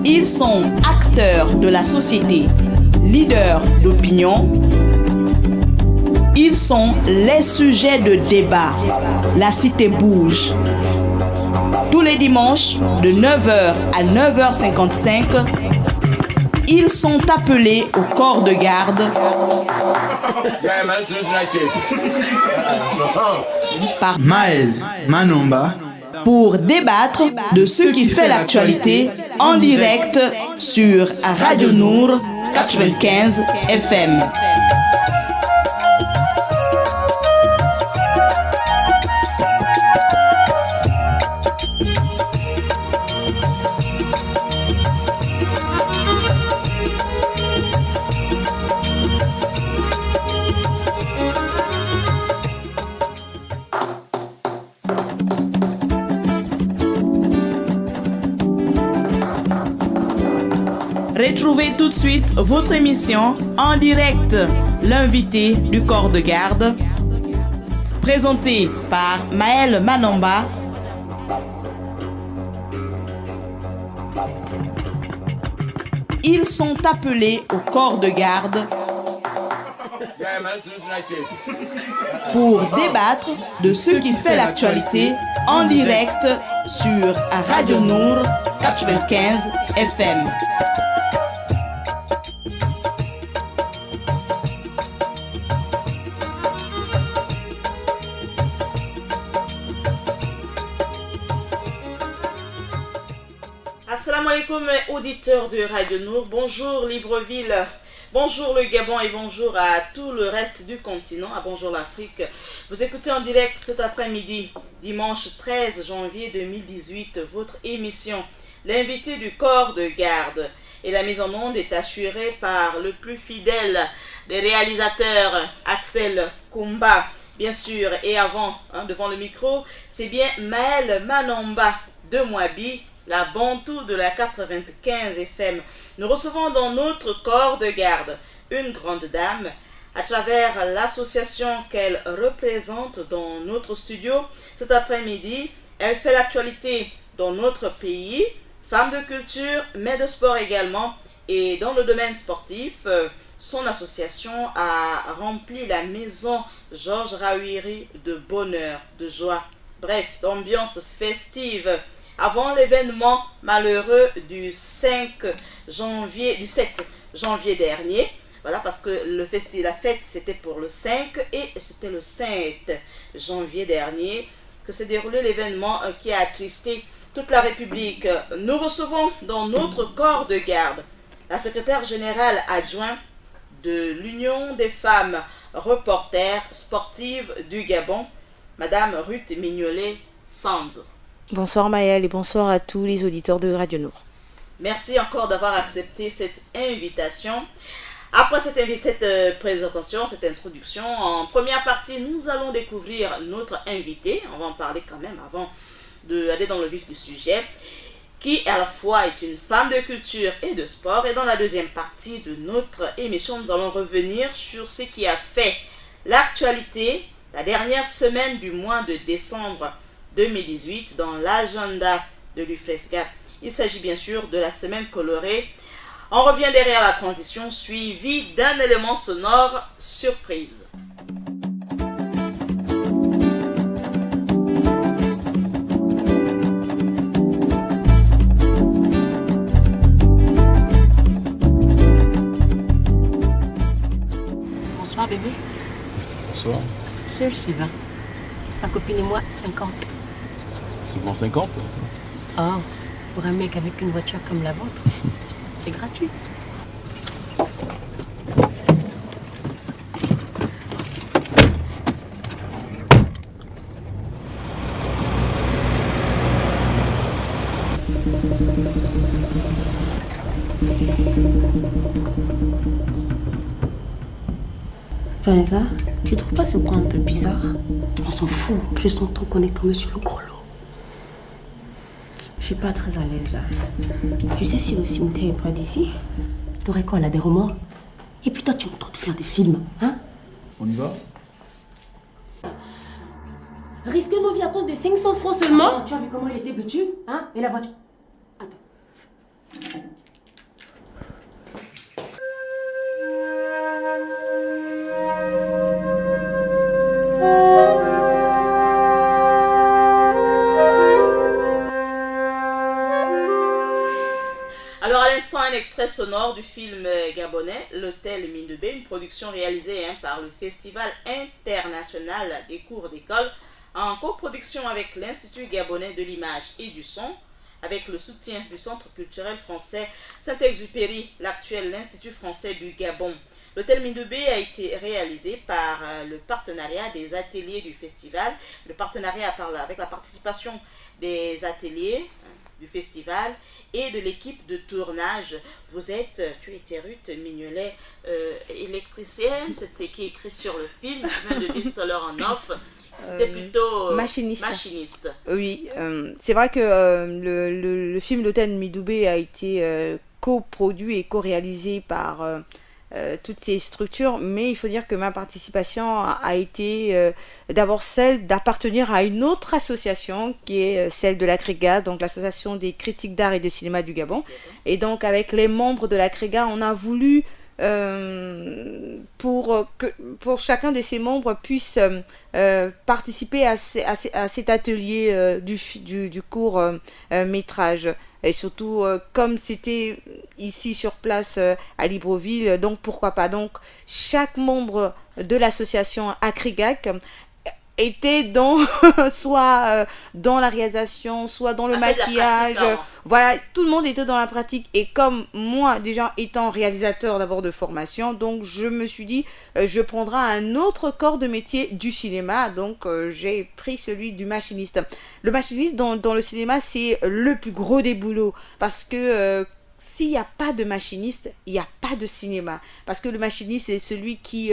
Ils sont acteurs de la société, leaders d'opinion. Ils sont les sujets de débat. La cité bouge. Tous les dimanches, de 9h à 9h55, ils sont appelés au corps de garde par Maël Manomba pour débattre de ce qui fait l'actualité en direct sur Radio Nour 95 FM. Retrouvez tout de suite votre émission en direct, l'invité du corps de garde, présenté par Maël Manomba. Ils sont appelés au corps de garde pour débattre de ce qui fait l'actualité en direct sur Radio Nour 95 FM. Assalamu alaikum auditeurs de Radio Nour, bonjour Libreville, bonjour le Gabon et bonjour à tout le reste du continent, bonjour l'Afrique. Vous écoutez en direct cet après-midi, dimanche 13 janvier 2018, votre émission, l'invité du corps de garde. Et la mise en onde est assurée par le plus fidèle des réalisateurs, Axel Kumba, bien sûr, et devant le micro, c'est bien Maël Manomba de Mouabi, la Bantou de la 95 FM. Nous recevons dans notre corps de garde une grande dame à travers l'association qu'elle représente dans notre studio. Cet après-midi, elle fait l'actualité dans notre pays, femme de culture, mais de sport également. Et dans le domaine sportif, son association a rempli la maison Georges Rawiri de bonheur, de joie, bref, d'ambiance festive. Avant l'événement malheureux du 7 janvier dernier, voilà, parce que la fête c'était pour le 5 et c'était le 7 janvier dernier que s'est déroulé l'événement qui a attristé toute la République. Nous recevons dans notre corps de garde la secrétaire générale adjointe de l'Union des femmes reporters sportives du Gabon, Madame Ruth Mignolet Sanzo. Bonsoir Maël et bonsoir à tous les auditeurs de Radio Nour. Merci encore d'avoir accepté cette invitation. Après cette présentation, cette introduction, en première partie, nous allons découvrir notre invité. On va en parler quand même avant d'aller dans le vif du sujet, qui à la fois est une femme de culture et de sport. Et dans la deuxième partie de notre émission, nous allons revenir sur ce qui a fait l'actualité la dernière semaine du mois de décembre 2018 dans l'agenda de l'UFRESGA. Il s'agit bien sûr de la semaine colorée. On revient derrière la transition suivie d'un élément sonore surprise. Bonsoir bébé. Bonsoir. Seul c'est 20. Ma copine et moi 50. Seulement 50? Oh, pour un mec avec une voiture comme la vôtre, c'est gratuit. Vanessa, tu trouves pas ce coin un peu bizarre? On s'en fout, je sens ton connecteur, monsieur le gros lot. Je suis pas très à l'aise là. Tu sais si le cimetière est près d'ici? T'aurais quoi là, des remords? Et puis toi, tu es en train de faire des films, hein? On y va? Risquer nos vies à cause de 500 francs seulement. Tu as vu comment il était vêtu, hein? Et la voiture. Attends. Alors à l'instant, un extrait sonore du film gabonais L'Hôtel Mine B, une production réalisée par le Festival international des cours d'école en coproduction avec l'Institut gabonais de l'image et du son, avec le soutien du Centre culturel français Saint-Exupéry, l'actuel Institut français du Gabon. L'Hôtel Mine B a été réalisé par le partenariat des ateliers du festival, le partenariat avec la participation des ateliers du festival et de l'équipe de tournage. Tu étais Ruth Mignolet, électricienne, c'est ce qui est écrit sur le film, je viens de dire tout à l'heure en off. C'était plutôt machiniste. Oui, c'est vrai que le film L'Hôtel Midoubé a été coproduit et co-réalisé par toutes ces structures, mais il faut dire que ma participation a été d'abord celle d'appartenir à une autre association qui est celle de la CREGA, donc l'association des critiques d'art et de cinéma du Gabon. Et donc avec les membres de la CREGA, on a voulu pour chacun de ces membres puisse participer à cet atelier du court métrage. Et surtout, comme c'était ici sur place à Libreville, donc pourquoi pas. Donc, chaque membre de l'association Acrigac était soit dans la réalisation, soit dans le maquillage. Voilà, tout le monde était dans la pratique. Et comme moi, déjà étant réalisateur d'abord de formation, donc je me suis dit, je prendrai un autre corps de métier du cinéma. Donc j'ai pris celui du machiniste. Le machiniste dans le cinéma, c'est le plus gros des boulots. Parce que s'il n'y a pas de machiniste, il n'y a pas de cinéma. Parce que le machiniste, c'est celui qui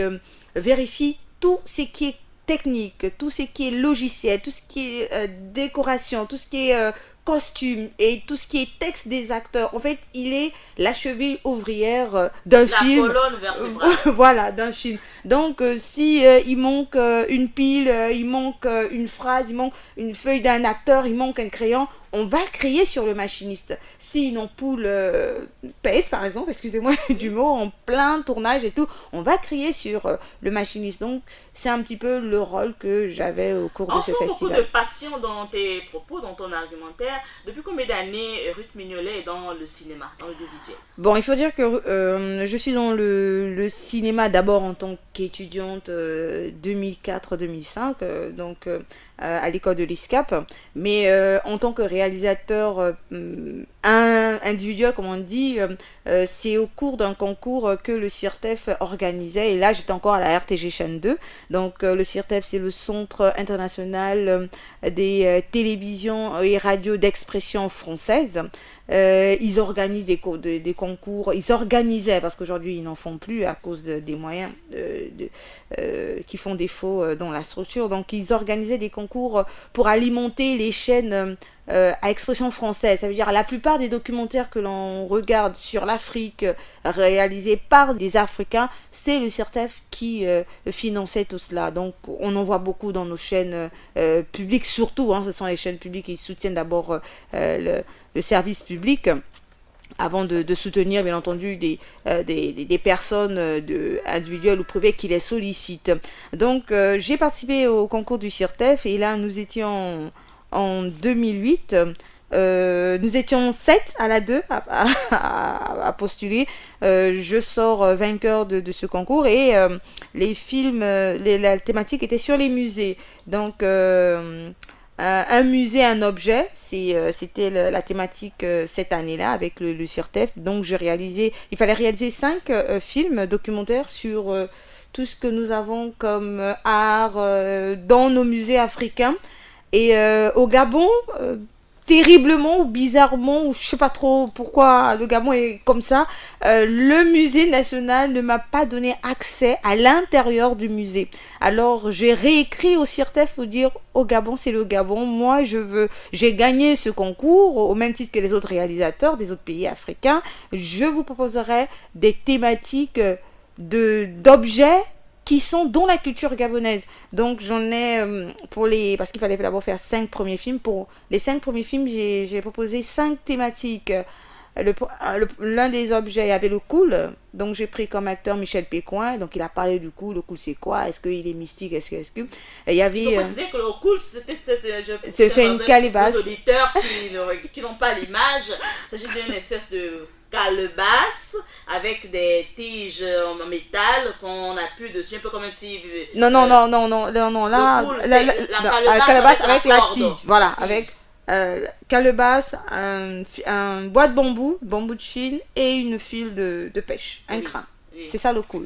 vérifie tout ce qui est technique, tout ce qui est logiciel, tout ce qui est décoration, tout ce qui est costume et tout ce qui est texte des acteurs. En fait, il est la cheville ouvrière d'un film. La colonne vertébrale. Voilà, d'un film. Donc, si il manque une pile, il manque une phrase, il manque une feuille d'un acteur, il manque un crayon, on va crier sur le machiniste. Si une ampoule pète, par exemple, excusez-moi du mot, en plein tournage et tout, on va crier sur le machiniste. Donc, c'est un petit peu le rôle que j'avais au cours de ce festival. On sent beaucoup de passion dans tes propos, dans ton argumentaire. Depuis combien d'années Ruth Mignolet est dans le cinéma, dans l'audiovisuel? Bon, il faut dire que je suis dans le cinéma d'abord en tant qu'étudiante 2004-2005, donc à l'école de l'ISCAP, mais en tant que réalisateur individuel, comme on dit, c'est au cours d'un concours que le CIRTEF organisait, et là j'étais encore à la RTG Chaîne 2, donc le CIRTEF c'est le Centre international des télévisions et radios d'expression française. Ils organisent des concours, ils organisaient, parce qu'aujourd'hui ils n'en font plus à cause des moyens qui font défaut dans la structure, donc ils organisaient des concours pour alimenter les chaînes à expression française. Ça veut dire la plupart des documentaires que l'on regarde sur l'Afrique réalisés par des Africains, c'est le CIRTEF qui finançait tout cela. Donc on en voit beaucoup dans nos chaînes publiques, surtout, ce sont les chaînes publiques qui soutiennent d'abord le service public, avant de soutenir bien entendu des personnes individuelles ou privées qui les sollicitent. Donc j'ai participé au concours du CIRTEF, et là nous étions en 2008, nous étions 7 à la 2 à postuler. Je sors vainqueur de ce concours, et les films, la thématique était sur les musées. Donc un musée, un objet, c'était la thématique cette année-là avec le CIRTEF. Donc il fallait réaliser 5 films documentaires sur tout ce que nous avons comme art dans nos musées africains. Et au Gabon, terriblement ou bizarrement, ou je sais pas trop pourquoi le Gabon est comme ça, le musée national ne m'a pas donné accès à l'intérieur du musée. Alors j'ai réécrit au CIRTEF pour dire au Gabon, c'est le Gabon, moi j'ai gagné ce concours au même titre que les autres réalisateurs des autres pays africains, je vous proposerai des thématiques d'objets qui sont dans la culture gabonaise. Donc j'en ai parce qu'il fallait d'abord faire 5 premiers films. Pour les 5 premiers films, j'ai proposé 5 thématiques. L'un des objets, il y avait le cool, donc j'ai pris comme acteur Michel Pécoin, donc il a parlé du cool. Le cool c'est quoi, est-ce qu'il est mystique, est-ce que il y avait il faut préciser que le cool c'est une calebasse. Les auditeurs qui n'ont pas l'image, il s'agit d'une espèce de calebasse avec des tiges en métal qu'on appuie dessus, un peu comme un petit non là le cool, la calebasse avec la tige, voilà, avec calebasse, un bois de bambou de Chine et une file de pêche, un crin. C'est ça le cool.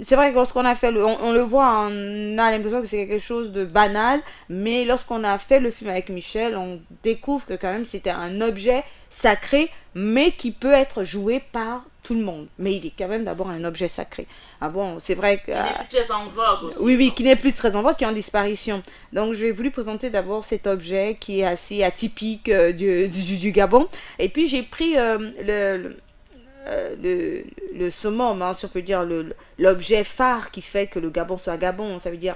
C'est vrai que lorsqu'on a fait on le voit, on a l'impression que c'est quelque chose de banal, mais lorsqu'on a fait le film avec Michel, on découvre que quand même c'était un objet sacré, mais qui peut être joué par tout le monde. Mais il est quand même d'abord un objet sacré. Ah bon, c'est vrai que... Qui n'est plus très en vogue aussi. Oui, qui n'est plus très en vogue, qui est en disparition. Donc j'ai voulu présenter d'abord cet objet qui est assez atypique du Gabon. Et puis j'ai pris le summum, hein, si on peut dire, l'objet phare qui fait que le Gabon soit Gabon, ça veut dire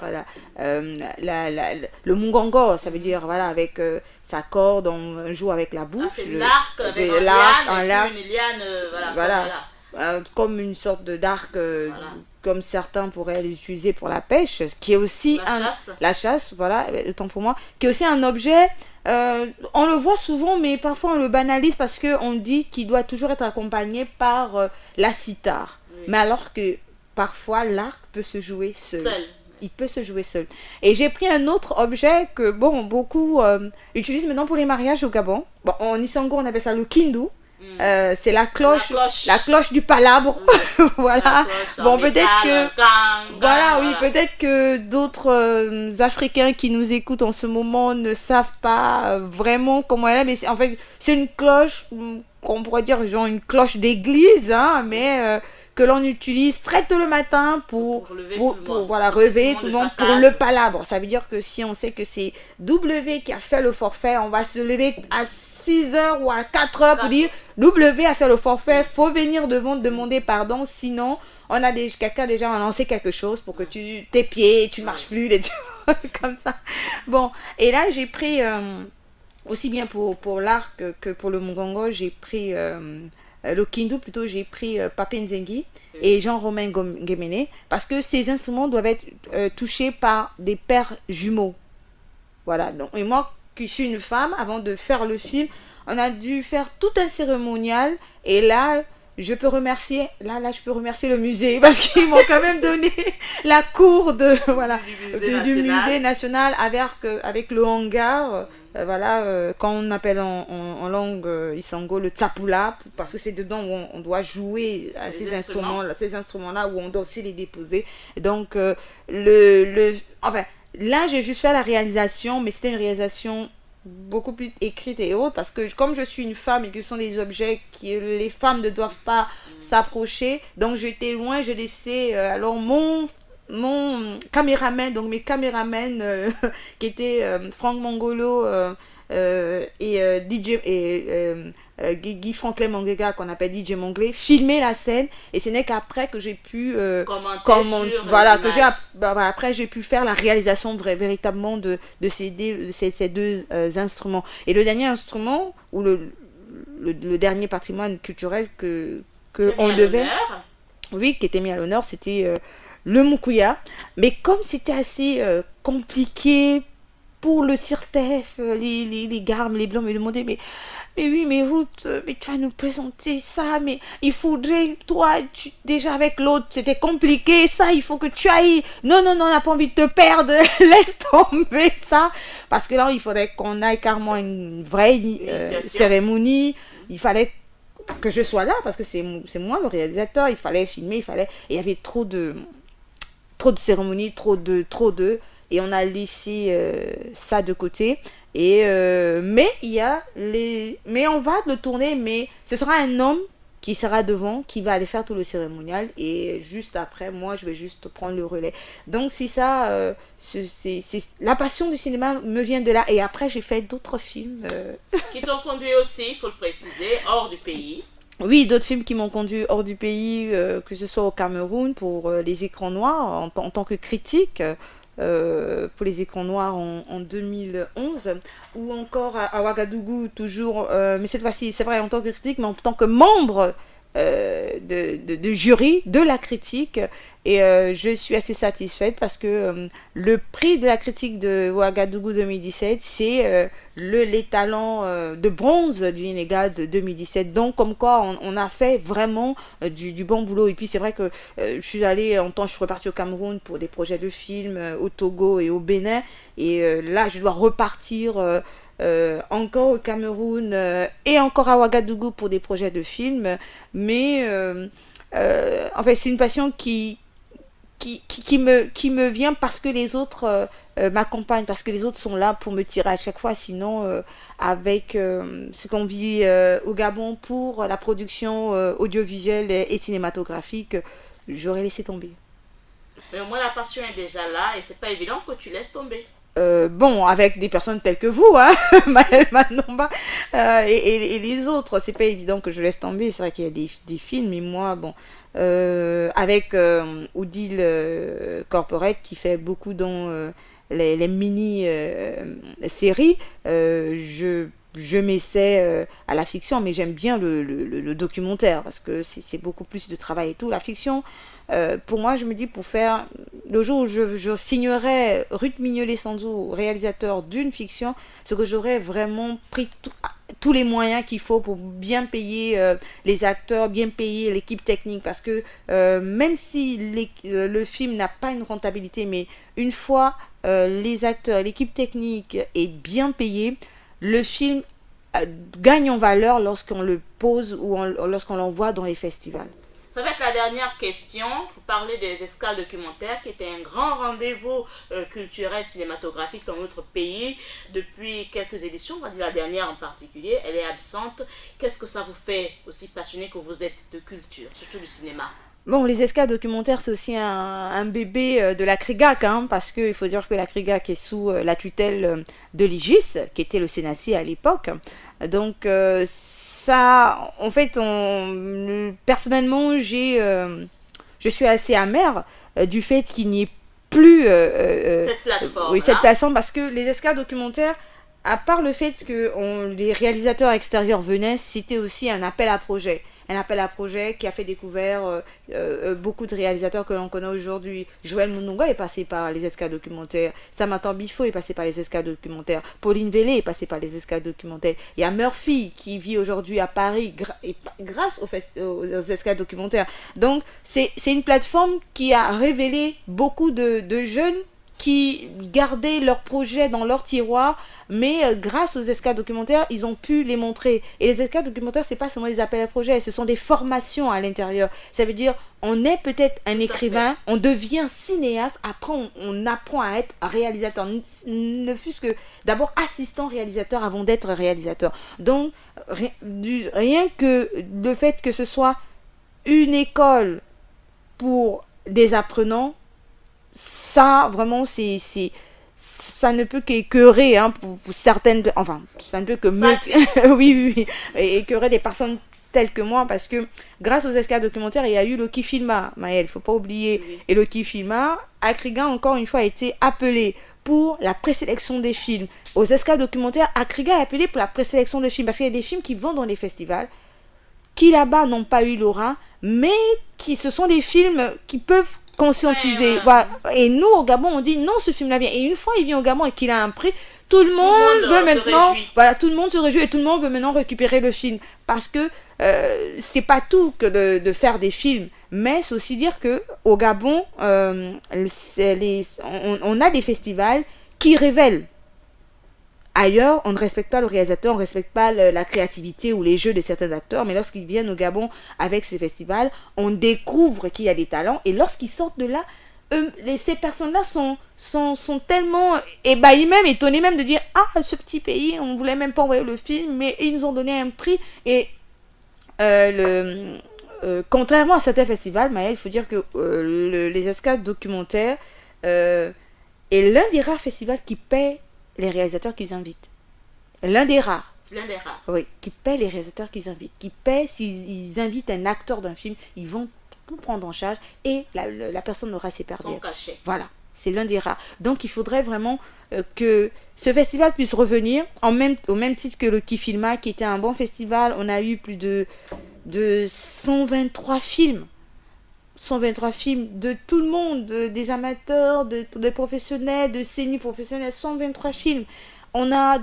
le mungongo, ça veut dire, voilà, avec sa corde, on joue avec la bouche. C'est l'arc avec un liane, une liane, voilà. Comme une sorte d'arc, comme certains pourraient les utiliser pour la pêche, qui est aussi la chasse, voilà, autant pour moi, qui est aussi un objet. On le voit souvent, mais parfois on le banalise parce qu'on dit qu'il doit toujours être accompagné par la cithare. Oui. Mais alors que parfois l'arc peut se jouer seul. Il peut se jouer seul. Et j'ai pris un autre objet que beaucoup utilisent maintenant pour les mariages au Gabon. Bon, en Isango on appelle ça le kindu. C'est la cloche du palabre. Voilà. Bon, peut-être que peut-être que d'autres Africains qui nous écoutent en ce moment ne savent pas vraiment comment elle est, mais en fait c'est une cloche qu'on pourrait dire genre une cloche d'église, hein, mais que l'on utilise très tôt le matin pour relever tout le monde pour le palabre. Ça veut dire que si on sait que c'est W qui a fait le forfait, on va se lever à 6h ou à 4h pour dire W a fait le forfait, faut venir devant demander pardon, sinon on a quelqu'un déjà a lancé quelque chose pour que tes pieds, tu marches plus, des trucs comme ça. Bon, et là j'ai pris aussi bien pour l'arc que pour le mungongo, j'ai pris le kindu plutôt, j'ai pris Papé Nzengi et Jean-Romain Guéméné, parce que ces instruments doivent être touchés par des pères jumeaux. Voilà, donc, et moi qui suis une femme, avant de faire le film, on a dû faire tout un cérémonial, et là je peux remercier le musée parce qu'ils m'ont quand même donné la cour du musée national avec le hangar, quand on appelle en langue Isango le tsapula, parce que c'est dedans où on doit jouer à ces instruments-là, où on doit aussi les déposer. Donc là j'ai juste fait la réalisation, mais c'était une réalisation beaucoup plus écrite et autres, parce que comme je suis une femme et que ce sont des objets que les femmes ne doivent pas s'approcher, donc j'étais loin, j'ai laissé alors mon caméraman, donc mes caméramans qui étaient Franck Mongolo et DJ Guy Franklin Mangega, qu'on appelle DJ Monglé, filmer la scène, et ce n'est qu'après que j'ai pu après j'ai pu faire la réalisation véritablement de ces deux instruments. Et le dernier instrument, ou le dernier patrimoine culturel que on devait, qui était mis à l'honneur, c'était le mukuya. Mais comme c'était assez compliqué pour le CIRTEF, les garmes, les blancs me demandaient mais oui, mais Ruth, mais tu vas nous présenter ça, mais il faudrait, toi, déjà avec l'autre, c'était compliqué, ça, il faut que tu ailles. Non, on n'a pas envie de te perdre, laisse tomber ça. Parce que là, il faudrait qu'on aille carrément une vraie cérémonie. Il fallait que je sois là, parce que c'est moi le réalisateur, il fallait filmer, et il y avait trop de cérémonies, trop de, et on a laissé ça de côté. Et mais on va le tourner, mais ce sera un homme qui sera devant, qui va aller faire tout le cérémonial, et juste après moi je vais juste prendre le relais. Donc c'est ça, c'est la passion du cinéma me vient de là. Et après j'ai fait d'autres films qui t'ont conduit aussi, il faut le préciser, hors du pays. Oui, d'autres films qui m'ont conduit hors du pays, que ce soit au Cameroun pour les écrans noirs en tant que critique. Pour les écrans noirs en 2011 ou encore à Ouagadougou toujours, mais cette fois-ci c'est vrai en tant que critique mais en tant que membre de jury de la critique et je suis assez satisfaite parce que le prix de la critique de Ouagadougou 2017 c'est les talents de bronze du Inégal de 2017, donc comme quoi on a fait vraiment du bon boulot. Et puis c'est vrai que je suis repartie au Cameroun pour des projets de films au Togo et au Bénin et là je dois repartir encore au Cameroun et encore à Ouagadougou pour des projets de films. Mais en fait, c'est une passion qui me vient parce que les autres m'accompagnent, parce que les autres sont là pour me tirer à chaque fois. Sinon, avec ce qu'on vit au Gabon pour la production audiovisuelle et cinématographique, j'aurais laissé tomber. Mais au moins la passion est déjà là et c'est pas évident que tu laisses tomber. Bon, avec des personnes telles que vous, hein, Maëlle Manomba et les autres, c'est pas évident que je laisse tomber. C'est vrai qu'il y a des films, mais moi, bon, avec Odile Corporate qui fait beaucoup dans les mini-séries, je m'essaie à la fiction, mais j'aime bien le documentaire parce que c'est beaucoup plus de travail et tout. La fiction, pour moi, je me dis, pour faire le jour où je signerai Ruth Mignolet-Sanzo, réalisateur d'une fiction, c'est que j'aurais vraiment pris tous les moyens qu'il faut pour bien payer les acteurs, bien payer l'équipe technique, parce que même si le film n'a pas une rentabilité, mais une fois les acteurs, l'équipe technique est bien payée, le film gagne en valeur lorsqu'on le pose ou lorsqu'on l'envoie dans les festivals. Ça va être la dernière question pour parler des escales documentaires qui était un grand rendez-vous culturel cinématographique dans notre pays depuis quelques éditions, on va dire la dernière en particulier, elle est absente. Qu'est-ce que ça vous fait, aussi passionné que vous êtes de culture, surtout du cinéma? Bon, les escales documentaires, c'est aussi un bébé de la CRIGAC, hein, parce qu'il faut dire que la CRIGAC est sous la tutelle de l'IGIS, qui était le CNACI à l'époque. Donc, ça, en fait, personnellement, je suis assez amère du fait qu'il n'y ait plus cette plateforme. Oui, cette plateforme, parce que les escales documentaires, à part le fait que les réalisateurs extérieurs venaient, c'était aussi un appel à projet. Un appel à projet qui a fait découvrir beaucoup de réalisateurs que l'on connaît aujourd'hui. Joël Mounonga est passé par les escales documentaires. Samantha Bifo est passé par les escales documentaires. Pauline Vélé est passée par les escales documentaires. Il y a Murphy qui vit aujourd'hui à Paris grâce aux escales documentaires. Donc, c'est une plateforme qui a révélé beaucoup de jeunes qui gardaient leurs projets dans leur tiroir, mais grâce aux escales documentaires, ils ont pu les montrer. Et les escales documentaires, c'est pas seulement des appels à projets, ce sont des formations à l'intérieur. Ça veut dire, on est peut-être un écrivain, on devient cinéaste, après on apprend à être réalisateur, ne fût-ce que d'abord assistant réalisateur avant d'être réalisateur. Donc, rien que le fait que ce soit une école pour des apprenants, ça vraiment ça ne peut qu'écœurer hein, pour certaines, enfin ça ne peut que oui, écœurer des personnes telles que moi, parce que grâce aux escales documentaires il y a eu Loki Filma, Maëlle, faut pas oublier, oui. Et Loki Filma, Akriga encore une fois a été appelé pour la présélection des films. Aux escales documentaires, Akriga est appelé pour la présélection des films, parce qu'il y a des films qui vont dans les festivals qui là-bas n'ont pas eu l'aura, mais ce sont des films qui peuvent conscientiser. Ouais. Voilà. Et nous au Gabon on dit non, ce film là vient, et une fois il vient au Gabon et qu'il a un prix, tout le monde veut maintenant, voilà, tout le monde se réjouit et tout le monde veut maintenant récupérer le film, parce que c'est pas tout que de faire des films, mais c'est aussi dire que au Gabon on a des festivals qui révèlent. Ailleurs, on ne respecte pas le réalisateur, on ne respecte pas la créativité ou les jeux de certains acteurs, mais lorsqu'ils viennent au Gabon avec ces festivals, on découvre qu'il y a des talents, et lorsqu'ils sortent de là, ces personnes-là sont tellement ébahis, même étonnés même de dire « Ah, ce petit pays, on ne voulait même pas envoyer le film, mais ils nous ont donné un prix. » Et contrairement à certains festivals, Maëlle, il faut dire que les escales documentaires est l'un des rares festivals qui paie les réalisateurs qu'ils invitent. L'un des rares. L'un des rares. Oui, qui paient les réalisateurs qu'ils invitent, qui paient s'ils invitent un acteur d'un film, ils vont tout prendre en charge et la personne aura ses pertes. Son cachet. Voilà, c'est l'un des rares. Donc il faudrait vraiment que ce festival puisse revenir au même titre que le Kifilma, qui était un bon festival. On a eu plus de 123 films. 123 films de tout le monde, des amateurs, des professionnels, de semi-professionnels, 123 films. On a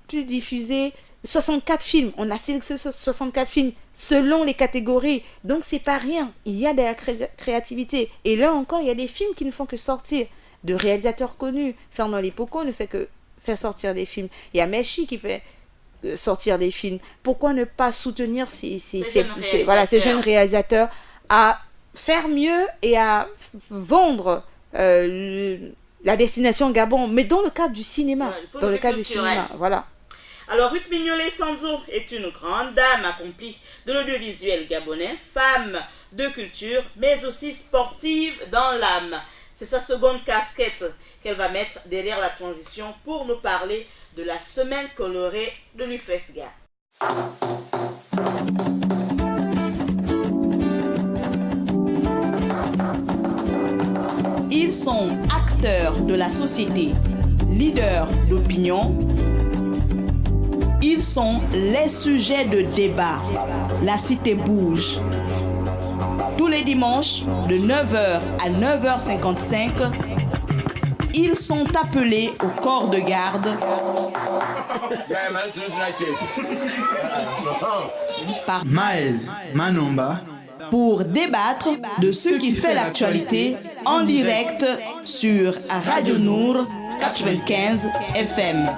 pu diffuser 64 films. On a sélectionné 64 films selon les catégories. Donc, c'est pas rien. Il y a de la créativité. Et là encore, il y a des films qui ne font que sortir. De réalisateurs connus. Fernand Lipoko ne fait que faire sortir des films. Il y a Meshi qui fait sortir des films. Pourquoi ne pas soutenir ces jeunes réalisateurs à faire mieux et à vendre la destination Gabon, mais dans le cadre du cinéma. Ouais, dans le cadre du cinéma, voilà. Alors, Ruth Mignolet Sanzo est une grande dame accomplie de l'audiovisuel gabonais, femme de culture, mais aussi sportive dans l'âme. C'est sa seconde casquette qu'elle va mettre derrière la transition pour nous parler de la semaine colorée de l'UFESGA. Ils sont acteurs de la société, leaders d'opinion. Ils sont les sujets de débat. La cité bouge. Tous les dimanches, de 9h à 9h55, ils sont appelés au corps de garde par Maël Manomba pour débattre de ce qui fait l'actualité en direct sur Radio Nour 95 FM.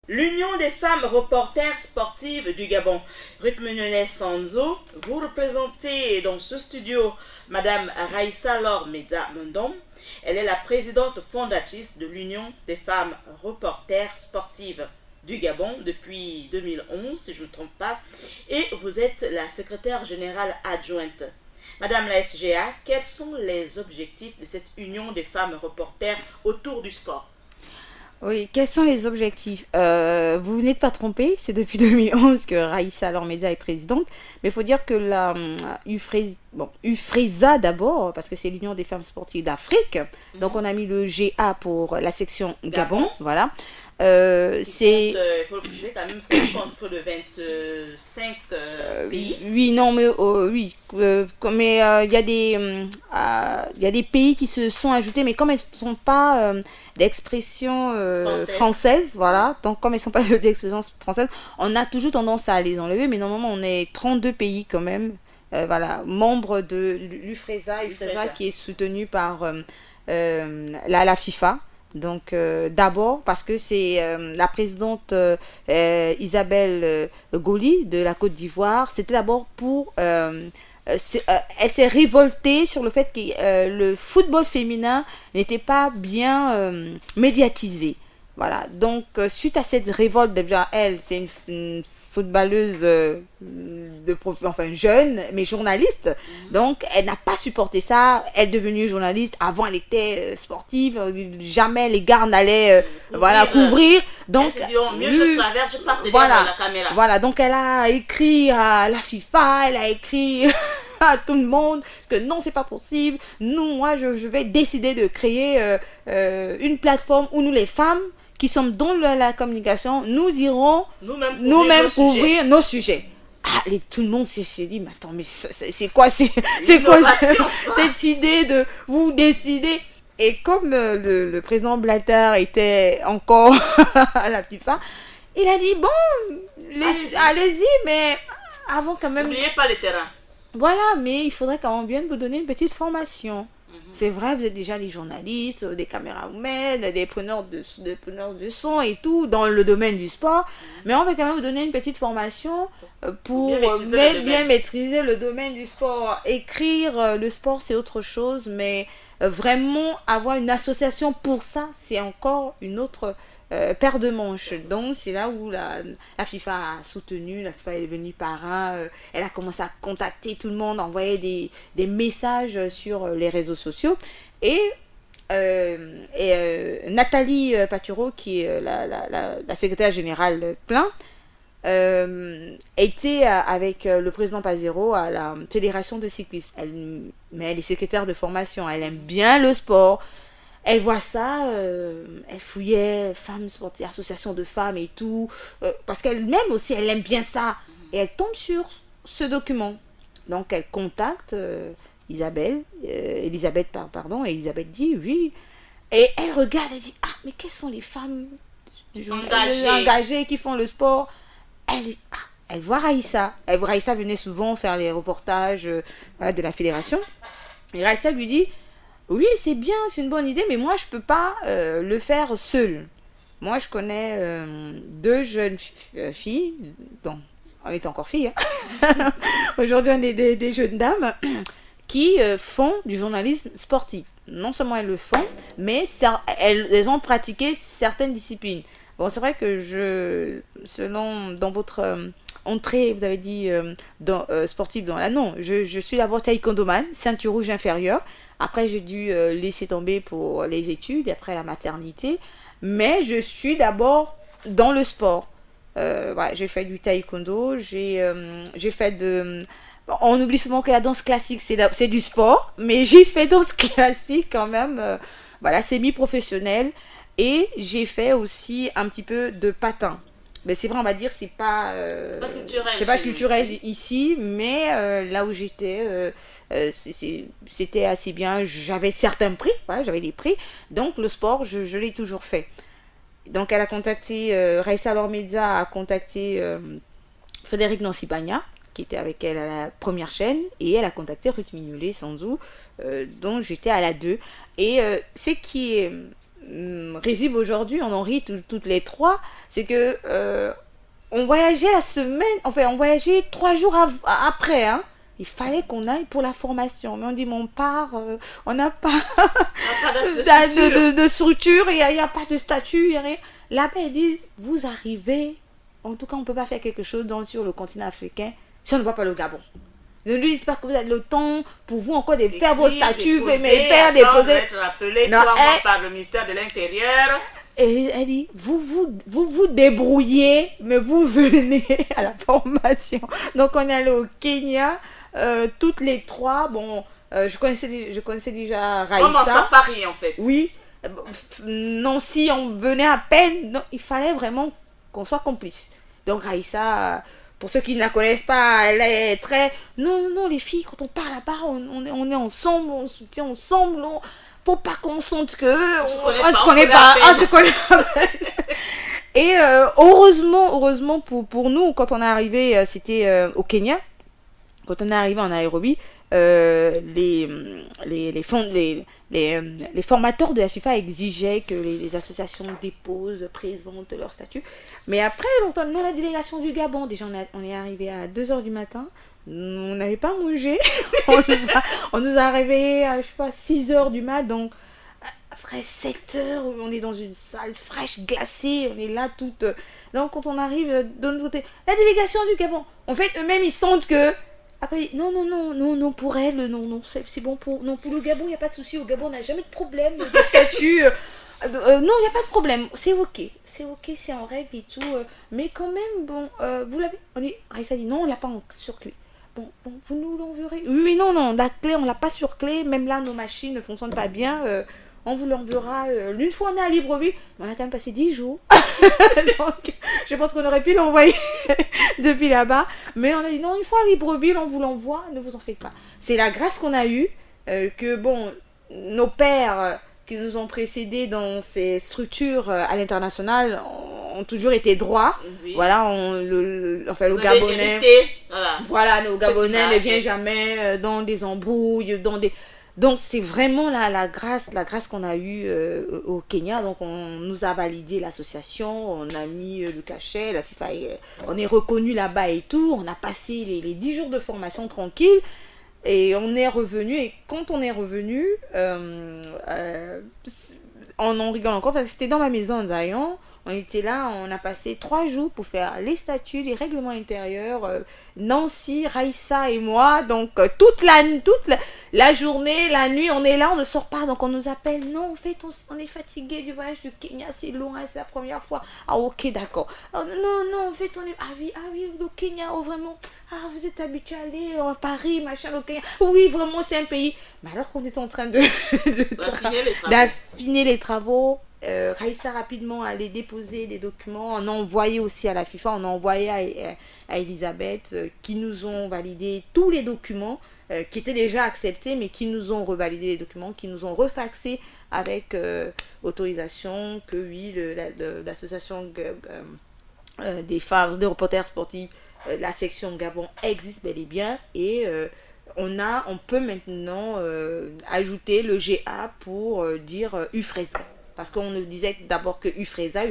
L'Union des femmes reporters sportives du Gabon. Ruth Mignolet Sanzo, vous représentez dans ce studio Madame Raïssa Laure Medza Mondom. Elle est la présidente fondatrice de l'Union des femmes reporters sportives du Gabon depuis 2011, si je ne me trompe pas. Et vous êtes la secrétaire générale adjointe. Madame la SGA, quels sont les objectifs de cette Union des femmes reporters autour du sport? Oui, quels sont les objectifs? Vous n'êtes pas trompé, c'est depuis 2011 que Raïssa Lormedia est présidente, mais il faut dire que la UFRESA d'abord, parce que c'est l'Union des femmes sportives d'Afrique, donc on a mis le GA pour la section Gabon, voilà. C'est... Il faut le préciser quand même, c'est contre de 25 pays. Oui, non, mais oui, mais il y a des pays qui se sont ajoutés, mais comme elles ne sont pas d'expression française, voilà, donc comme elles ne sont pas d'expression française, on a toujours tendance à les enlever, mais normalement on est 32 pays quand même, voilà, membres de l'UFRESA qui est soutenu par la FIFA. Donc d'abord parce que c'est la présidente Isabelle Goli de la Côte d'Ivoire, c'était d'abord pour... elle s'est révoltée sur le fait que le football féminin n'était pas bien médiatisé. Voilà, donc suite à cette révolte, déjà elle, c'est une footballeuse jeune, mais journaliste. Donc, elle n'a pas supporté ça. Elle est devenue journaliste. Avant, elle était sportive. Jamais les gars n'allaient couvrir. Donc, elle s'est dit, mieux je traverse, je passe derrière la caméra. Voilà, donc elle a écrit à la FIFA, elle a écrit à tout le monde que non, c'est pas possible. Nous, moi, je vais décider de créer une plateforme où nous, les femmes, qui sommes dans la communication, nous irons nous-mêmes couvrir nos sujets. Ah, tout le monde s'est dit, mais attends, mais c'est quoi cette idée de vous décider? Et comme le président Blatter était encore à la FIFA, il a dit, bon, allez-y, mais avant quand même... N'oubliez pas le terrain. Voilà, mais il faudrait quand même bien vous donner une petite formation. C'est vrai, vous êtes déjà des journalistes, des caméramans, des preneurs de son et tout dans le domaine du sport. Mais on va quand même vous donner une petite formation pour bien maîtriser le domaine du sport. Écrire le sport, c'est autre chose, mais vraiment avoir une association pour ça, c'est encore une autre paire de manches. Donc c'est là où la FIFA a soutenu, la FIFA est devenue parrain, elle a commencé à contacter tout le monde, envoyer des messages sur les réseaux sociaux. Et Nathalie Patureau, qui est la secrétaire générale plein, était avec le président Pazero à la fédération de cyclisme. Mais elle est secrétaire de formation, elle aime bien le sport. Elle voit ça, elle fouillait femmes sportives, associations de femmes et tout, parce qu'elle-même aussi, elle aime bien ça. Et elle tombe sur ce document. Donc elle contacte Elisabeth, pardon, et Elisabeth dit oui. Et elle regarde, elle dit, ah, mais quelles sont les femmes engagées qui font le sport? Elle voit Raïssa. Raïssa venait souvent faire les reportages de la fédération. Et Raïssa lui dit, oui, c'est bien, c'est une bonne idée, mais moi, je ne peux pas le faire seule. Moi, je connais 2 jeunes filles, bon, on est encore filles, hein. Aujourd'hui, on est des jeunes dames qui font du journalisme sportif. Non seulement elles le font, mais elles ont pratiqué certaines disciplines. Bon, c'est vrai que dans votre entrée, vous avez dit sportif, non, je suis d'abord taekwondomane, ceinture rouge inférieure. Après, j'ai dû laisser tomber pour les études, après la maternité. Mais je suis d'abord dans le sport. J'ai fait du taekwondo, j'ai fait on oublie souvent que la danse classique, c'est du sport. Mais j'ai fait danse classique quand même, semi-professionnelle. Et j'ai fait aussi un petit peu de patin. Mais c'est vrai, on va dire, c'est pas culturel ici. Mais là où j'étais... c'était assez bien, j'avais certains prix, j'avais des prix, donc le sport je l'ai toujours fait. Donc elle a contacté Raïssa Lormezza a contacté Frédéric Nancy-Bagna qui était avec elle à la première chaîne, et elle a contacté Ruth Mignolet Sanzou, dont j'étais à la 2. Et ce qui est risible aujourd'hui, on en rit toutes les 3, c'est que on voyageait la semaine, enfin on voyageait 3 jours après, hein. Il fallait qu'on aille pour la formation. Mais on dit, mais on part, on n'a pas de structure, il n'y a pas de statut, il n'y a rien. Là-bas, ils disent, vous arrivez, en tout cas, on ne peut pas faire quelque chose sur le continent africain si on ne voit pas le Gabon. Ne lui dites pas que vous avez le temps pour vous encore de faire vos statuts, mais faire déposer. Être rappelé 3 mois par le ministère de l'Intérieur. Et elle dit, vous débrouillez, mais vous venez à la formation. Donc, on est allé au Kenya. Toutes les 3, bon, je connaissais déjà Raïssa. Comme en safari en fait. Oui, non, si on venait à peine, non, il fallait vraiment qu'on soit complice. Donc Raïssa, pour ceux qui ne la connaissent pas, elle est très... Non, les filles, quand on part là-bas, on est ensemble, on se soutient ensemble, pour pas qu'on sente que... On se connaît pas. Et heureusement pour nous, quand on est arrivé, c'était au Kenya. Quand on est arrivé en Nairobi, les formateurs de la FIFA exigeaient que les associations déposent, présentent leur statut. Mais après, nous, la délégation du Gabon, déjà on est arrivé à 2h du matin, on n'avait pas mangé, on nous a réveillés à 6h du mat, donc après 7h, on est dans une salle fraîche, glacée, on est là toute... Donc quand on arrive de notre côté, la délégation du Gabon, en fait eux-mêmes ils sentent que... Après, non, pour elle, non, c'est bon pour le Gabon, il n'y a pas de souci. Au Gabon, on n'a jamais de problème de statut. Non, il n'y a pas de problème. C'est ok, c'est en règle et tout. Mais quand même, bon, vous l'avez. Raïssa dit non, on l'a pas sur clé. Bon, vous nous l'enverrez. Oui, non, la clé, on l'a pas sur clé. Même là, nos machines ne fonctionnent pas bien. On vous l'enverra. L'une fois, on est à Libreville. On a quand même passé 10 jours. Donc, je pense qu'on aurait pu l'envoyer depuis là-bas. Mais on a dit non, une fois à Libreville, on vous l'envoie. Ne vous en faites pas. C'est la grâce qu'on a eue. Que bon, nos pères qui nous ont précédés dans ces structures à l'international ont toujours été droits. Oui. Voilà, le Gabonais. Voilà, nos Gabonais ne viennent jamais dans des embrouilles, dans des... Donc c'est vraiment la grâce qu'on a eue au Kenya. Donc on nous a validé l'association, on a mis le cachet, la FIFA, on est reconnu là-bas et tout. On a passé les 10 jours de formation tranquille et on est revenu. Et quand on est revenu, on en rigole encore parce que c'était dans ma maison en Zion. On était là, on a passé 3 jours pour faire les statuts, les règlements intérieurs. Nancy, Raïssa et moi. Donc toute la journée, la nuit, on est là, on ne sort pas. Donc on nous appelle. Non, en fait, on est fatigué du voyage du Kenya, c'est loin, c'est la première fois. Ah ok, d'accord. Oh, non, en fait, on est... Ah oui, le Kenya, oh vraiment. Ah, vous êtes habitué à aller à Paris, machin, le Kenya. Oui, vraiment, c'est un pays. Mais alors qu'on est en train d'affiner les travaux. Raïssa rapidement allait déposer des documents, on a envoyé aussi à la FIFA, on a envoyé à Elisabeth qui nous ont validé tous les documents qui étaient déjà acceptés mais qui nous ont revalidé les documents, qui nous ont refaxé avec autorisation que oui, l'association des femmes, de reporters sportifs, la section Gabon existe bel et bien et on peut maintenant ajouter le GA pour dire UFRESA. Parce qu'on nous disait d'abord que UFRESA.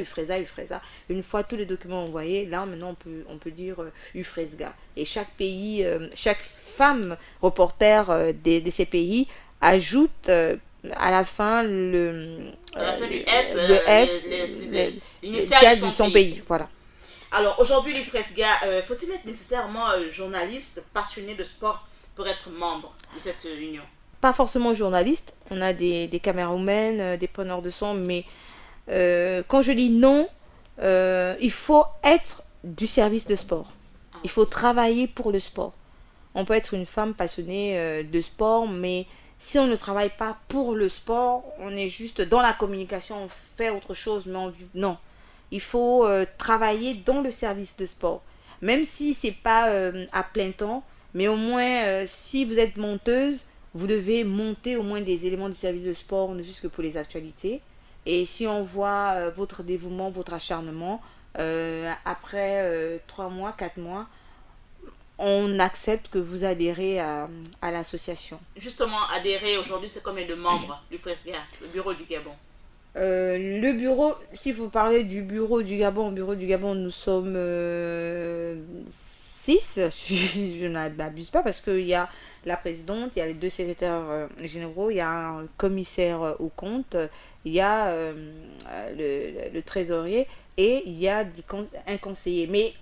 Une fois tous les documents envoyés, là maintenant on peut dire UFRESGA. Et chaque pays, chaque femme reporter de ces pays ajoute à la fin le F, l'initiale de son pays. Voilà. Alors aujourd'hui, l'UFRESGA, faut-il être nécessairement journaliste, passionné de sport pour être membre de cette union? Pas forcément journaliste, on a des caméramans, des preneurs de son, mais quand je dis non, il faut être du service de sport. Il faut travailler pour le sport. On peut être une femme passionnée de sport, mais si on ne travaille pas pour le sport, on est juste dans la communication, on fait autre chose, mais non. Il faut travailler dans le service de sport. Même si c'est pas à plein temps, mais au moins si vous êtes monteuse, vous devez monter au moins des éléments du service de sport, ne juste que pour les actualités. Et si on voit votre dévouement, votre acharnement, après 3 mois, 4 mois, on accepte que vous adhérez à l'association. Justement, adhérer aujourd'hui, c'est combien de membres du FRESGA, le bureau du Gabon? Le bureau, si vous parlez du bureau du Gabon, nous sommes 6. Je n'abuse pas parce qu'il y a la présidente, il y a les 2 secrétaires généraux, il y a un commissaire au compte, il y a le trésorier et il y a un conseiller. Mais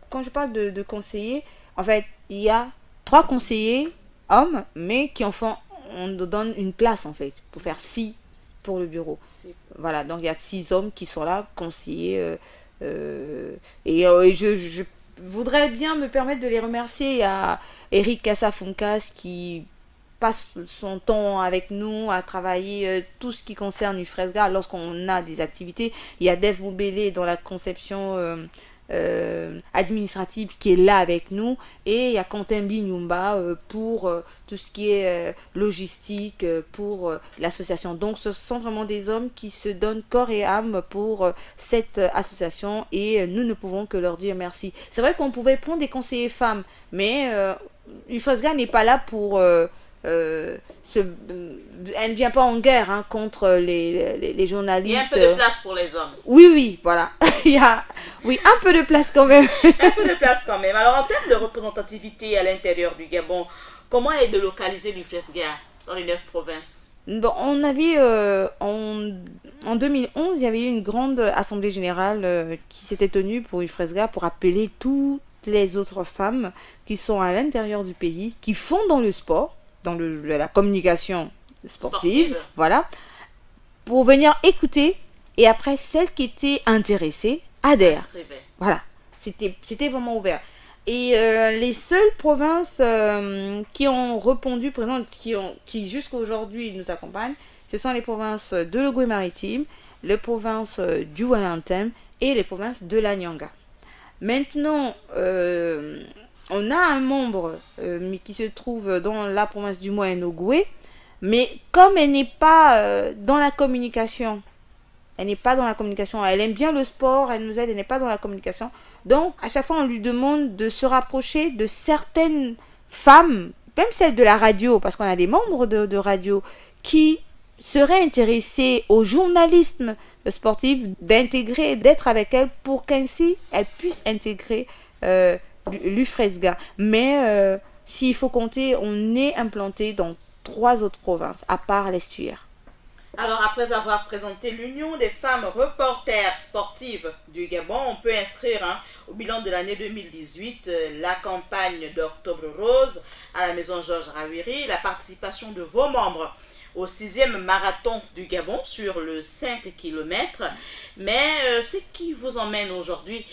quand je parle de conseiller, en fait, il y a 3 conseillers hommes, mais on nous donne une place en fait, pour faire 6 pour le bureau. Voilà, donc il y a 6 hommes qui sont là, conseillers. Je voudrais bien me permettre de les remercier à Eric Kassafunkas qui passe son temps avec nous à travailler tout ce qui concerne l'UFRESGA lorsqu'on a des activités. Il y a Dave Moubélé dans la conception administrative qui est là avec nous et il y a Quentin Binyumba pour tout ce qui est logistique pour l'association. Donc ce sont vraiment des hommes qui se donnent corps et âme pour cette association et nous ne pouvons que leur dire merci. C'est vrai qu'on pouvait prendre des conseillers femmes, mais l'UFRESGA n'est pas là pour elle ne vient pas en guerre contre les journalistes. Il y a un peu de place pour les hommes. Oui, voilà. Il y a un peu de place quand même. Un peu de place quand même. Alors en termes de représentativité à l'intérieur du Gabon, comment est délocalisé l'UFRESGA dans les 9 provinces? Bon, on avait en 2011, il y avait eu une grande assemblée générale qui s'était tenue pour l'UFRESGA pour appeler toutes les autres femmes qui sont à l'intérieur du pays, qui font dans le sport, dans la communication sportive, voilà, pour venir écouter et après celles qui étaient intéressées adhèrent. Voilà, c'était vraiment ouvert. Et les seules provinces qui ont répondu présentes, qui jusqu'à aujourd'hui nous accompagnent, ce sont les provinces de l'Ogooué-Maritime, les provinces du Wellington et les provinces de l'Anyanga. Maintenant, on a un membre qui se trouve dans la province du Moyen-Ogooué, mais comme elle n'est pas dans la communication, elle aime bien le sport, elle nous aide, elle n'est pas dans la communication. Donc, à chaque fois, on lui demande de se rapprocher de certaines femmes même celle de la radio, parce qu'on a des membres de radio qui seraient intéressés au journalisme sportif, d'intégrer, d'être avec elle pour qu'ainsi elle puisse intégrer l'UFRESGA. Mais s'il faut compter, on est implanté dans 3 autres provinces, à part l'Estuaire. Alors, après avoir présenté l'Union des femmes reporters sportives du Gabon, on peut inscrire au bilan de l'année 2018 la campagne d'Octobre Rose à la maison Georges Rawiri, la participation de vos membres au 6e marathon du Gabon sur le 5 km. Mais ce qui vous emmène aujourd'hui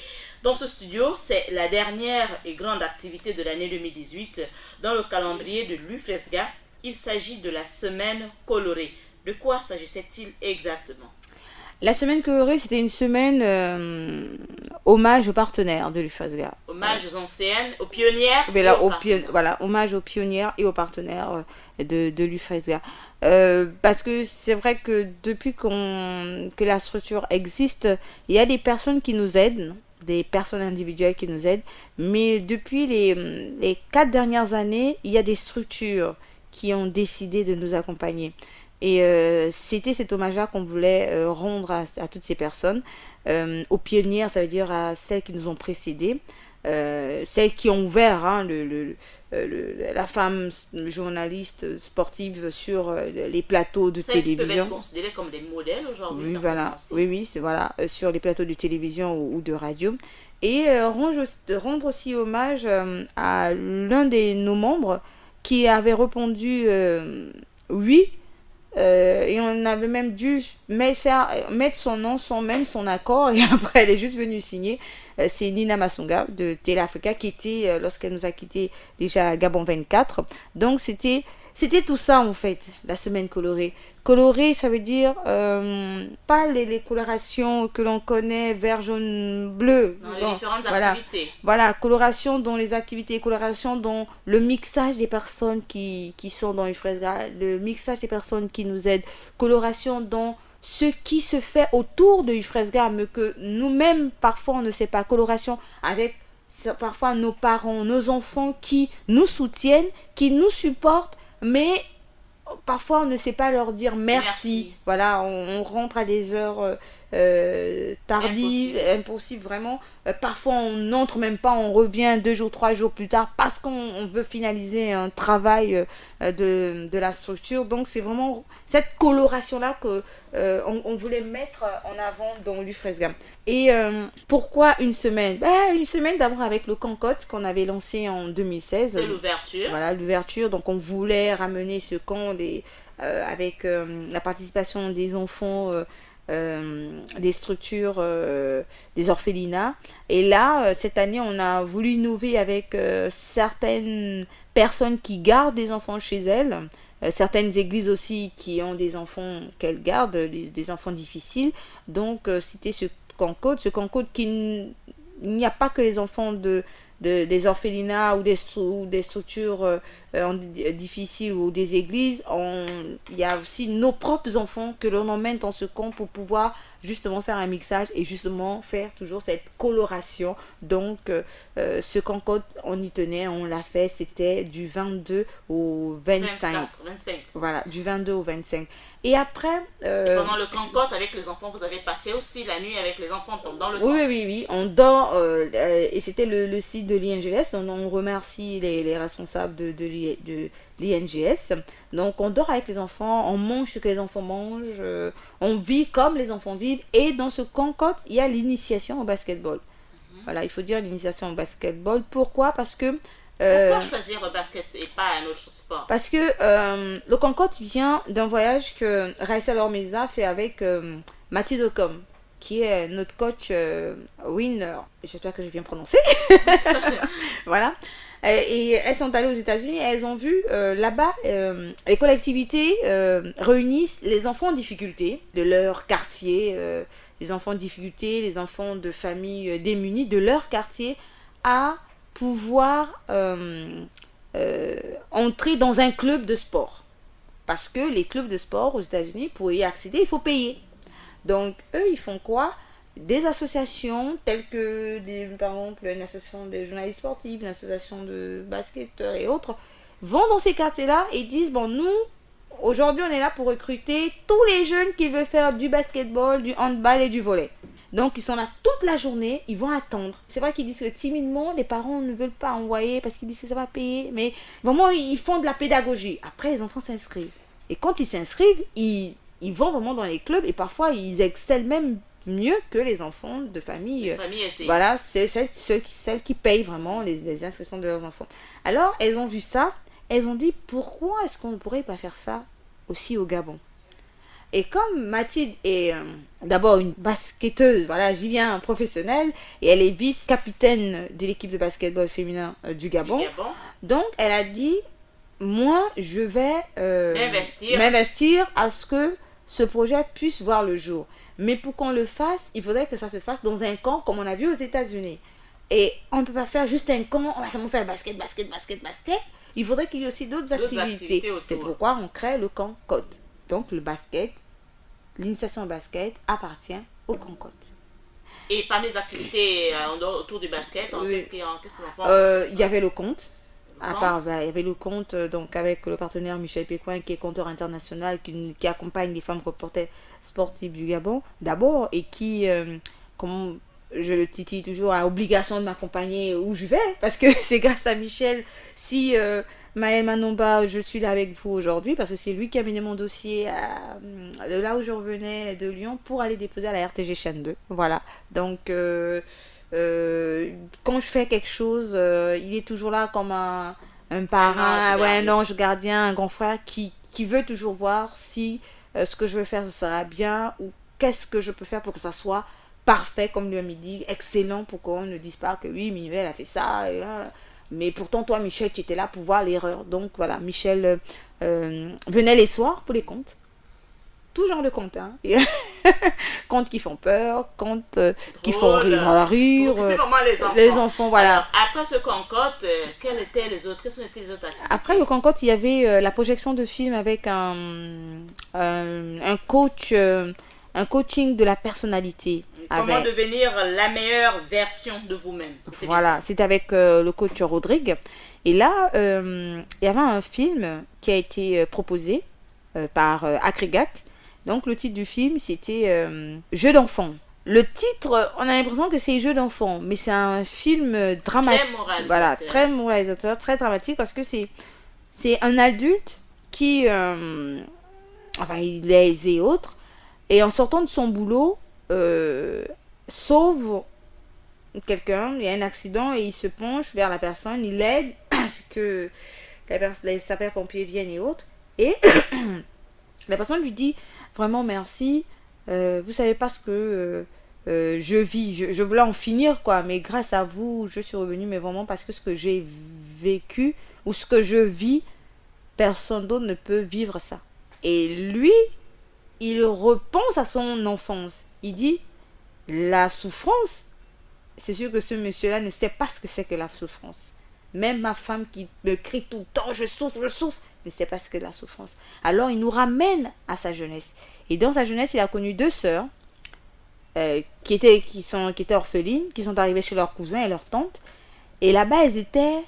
dans ce studio, c'est la dernière et grande activité de l'année 2018 dans le calendrier de l'UFRESGA. Il s'agit de la semaine colorée. De quoi s'agissait-il exactement? La semaine colorée, c'était une semaine hommage aux partenaires de l'UFRESGA. Hommage aux anciennes, aux pionnières. Mais là, voilà, hommage aux pionnières et aux partenaires de l'UFRESGA. Parce que c'est vrai que depuis que la structure existe, il y a des personnes qui nous aident, des personnes individuelles qui nous aident, mais depuis les 4 dernières années, il y a des structures qui ont décidé de nous accompagner. Et c'était cet hommage-là qu'on voulait rendre à toutes ces personnes, aux pionnières, ça veut dire à celles qui nous ont précédées, celles qui ont ouvert la femme journaliste sportive sur les plateaux de télévision. Celles qui peuvent être considérées comme des modèles aujourd'hui. Oui, voilà. Oui, c'est voilà, sur les plateaux de télévision ou de radio. Et rendre aussi hommage à l'un de nos membres qui avait répondu oui. Et on avait même dû mettre son nom sans même son accord, et après elle est juste venue signer. C'est Nina Masonga de Télé Africa qui était, lorsqu'elle nous a quitté, déjà à Gabon 24. Donc c'était tout ça en fait, la semaine colorée. Colorée, ça veut dire pas les colorations que l'on connaît, vert, jaune, bleu. Dans les différentes activités. Voilà, coloration dans les activités, coloration dans le mixage des personnes qui sont dans l'UFRESGA, le mixage des personnes qui nous aident, coloration dans ce qui se fait autour de l'UFRESGA, mais que nous-mêmes, parfois, on ne sait pas. Coloration avec parfois nos parents, nos enfants qui nous soutiennent, qui nous supportent, mais parfois on ne sait pas leur dire merci. Voilà, on rentre à des heures tardives, impossible vraiment. Parfois on n'entre même pas, on revient 2 jours, 3 jours plus tard parce qu'on veut finaliser un travail de la structure. Donc c'est vraiment cette coloration-là que on voulait mettre en avant dans l'UFRESGA. Et pourquoi une semaine? Une semaine d'abord avec le Cancote qu'on avait lancé en 2016. C'est l'ouverture. Voilà, l'ouverture. Donc on voulait ramener ce camp avec la participation des enfants des structures, des orphelinats. Et là, cette année, on a voulu innover avec certaines personnes qui gardent des enfants chez elles, certaines églises aussi qui ont des enfants qu'elles gardent, des enfants difficiles. Donc, c'était ce Cancode il n'y a pas que les enfants des orphelinats ou des structures difficiles ou des églises. Il y a aussi nos propres enfants que l'on emmène dans ce camp pour pouvoir justement faire un mixage et justement faire toujours cette coloration. Donc ce Cancode, on y tenait, on l'a fait, c'était du 22 au 25. 25. Voilà, du 22 au 25. Et après... Et pendant le Cancode avec les enfants, vous avez passé aussi la nuit avec les enfants pendant le camp. Oui, on dort, et c'était le site de l'INGS, donc on remercie les responsables de l'INGS. Donc on dort avec les enfants, on mange ce que les enfants mangent, on vit comme les enfants vivent. Et dans ce Cancode, il y a l'initiation au basketball. Voilà, il faut dire l'initiation au basketball. Pourquoi? Parce que... Pourquoi choisir le basket et pas un autre sport? Parce que le Cancode vient d'un voyage que Raissa Lormeza fait avec Mathilde Ocom, qui est notre coach winner. J'espère que j'ai bien prononcé. Voilà. Et elles sont allées aux États-Unis et elles ont vu là-bas, les collectivités réunissent les enfants en difficulté de leur quartier, les enfants en difficulté, les enfants de familles démunies de leur quartier à pouvoir entrer dans un club de sport. Parce que les clubs de sport aux États-Unis, pour y accéder, il faut payer. Donc, eux, ils font quoi? Des associations telles que, par exemple, une association de journalistes sportifs, une association de basketteurs et autres, vont dans ces quartiers-là et disent, bon, nous, aujourd'hui, on est là pour recruter tous les jeunes qui veulent faire du basketball, du handball et du volley. Donc, ils sont là toute la journée, ils vont attendre. C'est vrai qu'ils disent que timidement, les parents ne veulent pas envoyer parce qu'ils disent que ça va payer. Mais vraiment, ils font de la pédagogie. Après, les enfants s'inscrivent. Et quand ils s'inscrivent, ils vont vraiment dans les clubs et parfois, ils excellent même mieux que les enfants de famille. Voilà, c'est celles qui payent vraiment les inscriptions de leurs enfants. Alors, elles ont vu ça. Elles ont dit, pourquoi est-ce qu'on ne pourrait pas faire ça aussi au Gabon? Et comme Mathilde est d'abord une basketteuse, voilà, j'y viens professionnelle, et elle est vice-capitaine de l'équipe de basketball féminin du Gabon. Donc, elle a dit, moi, je vais m'investir à ce que ce projet puisse voir le jour. Mais pour qu'on le fasse, il faudrait que ça se fasse dans un camp, comme on a vu aux États-Unis. Et on ne peut pas faire juste un camp, on va seulement faire basket. Il faudrait qu'il y ait aussi d'autres activités. C'est pourquoi on crée le camp Côte. Donc le basket, l'initiation au basket appartient au camp Côte. Et parmi les activités autour du basket, qu'est-ce qu'on fait? Il y avait le conte. À part, il y avait le conte donc avec le partenaire Michel Pécoin qui est conteur international qui accompagne les femmes reporters sportives du Gabon d'abord et qui, comme je le titille toujours, a obligation de m'accompagner où je vais parce que c'est grâce à Michel si Maël Manomba, je suis là avec vous aujourd'hui parce que c'est lui qui a mené mon dossier de là où je revenais de Lyon pour aller déposer à la RTG Chaîne 2. Voilà. Donc, quand je fais quelque chose, il est toujours là comme un parrain, un ange gardien, un grand frère qui veut toujours voir si ce que je veux faire, ce sera bien ou qu'est-ce que je peux faire pour que ça soit parfait, comme lui dit, excellent pour qu'on ne dise pas que oui, Minivel a fait ça. Mais pourtant, toi, Michel, tu étais là pour voir l'erreur. Donc, voilà, Michel venait les soirs pour les contes. Tout genre de contes. Hein. Contes qui font peur, contes qui font rire. Les enfants, voilà. Alors, après ce Concorde, quelles étaient les autres activités? Après le Concorde, il y avait la projection de films avec un coach... un coaching de la personnalité. Comment devenir la meilleure version de vous-même. Voilà, c'était avec le coach Rodrigue. Et là, il y avait un film qui a été proposé par Akrigac. Donc, le titre du film, c'était Jeux d'enfants. Le titre, on a l'impression que c'est Jeux d'enfants, mais c'est un film dramatique. Très moralisateur, très dramatique, parce que c'est un adulte qui, il est aisé et autres, et en sortant de son boulot, sauve quelqu'un, il y a un accident et il se penche vers la personne, il l'aide à ce que les sapeurs-pompiers viennent et autres. Et la personne lui dit vraiment merci, vous savez pas ce que je vis, je voulais en finir quoi, mais grâce à vous, je suis revenue, mais vraiment parce que ce que j'ai vécu ou ce que je vis, personne d'autre ne peut vivre ça. Et lui, il repense à son enfance. Il dit, la souffrance, c'est sûr que ce monsieur-là ne sait pas ce que c'est que la souffrance. Même ma femme qui me crie tout le temps, je souffre, ne sait pas ce que la souffrance. Alors, il nous ramène à sa jeunesse. Et dans sa jeunesse, il a connu deux sœurs qui étaient orphelines, qui sont arrivées chez leurs cousins et leur tante. Et là-bas, elles étaient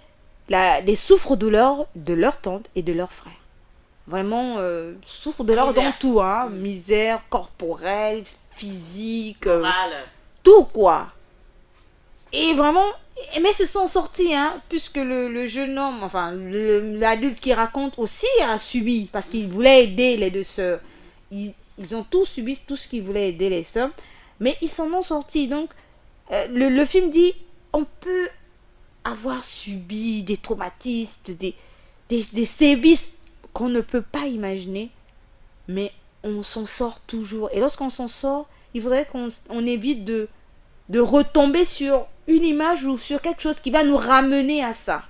des souffres-douleurs de leur tante et de leur frère. Vraiment souffrent de leur dans tout, hein. Misère corporelle, physique, tout quoi. Et vraiment, mais se sont sortis, hein, puisque le jeune homme, enfin l'adulte qui raconte aussi a subi, parce qu'il voulait aider les deux sœurs. Ils ont tous subi tout ce qu'ils voulaient aider les sœurs, mais ils s'en ont sortis. Donc le film dit, on peut avoir subi des traumatismes, des sévices qu'on ne peut pas imaginer, mais on s'en sort toujours. Et lorsqu'on s'en sort, il faudrait qu'on évite de retomber sur une image ou sur quelque chose qui va nous ramener à ça.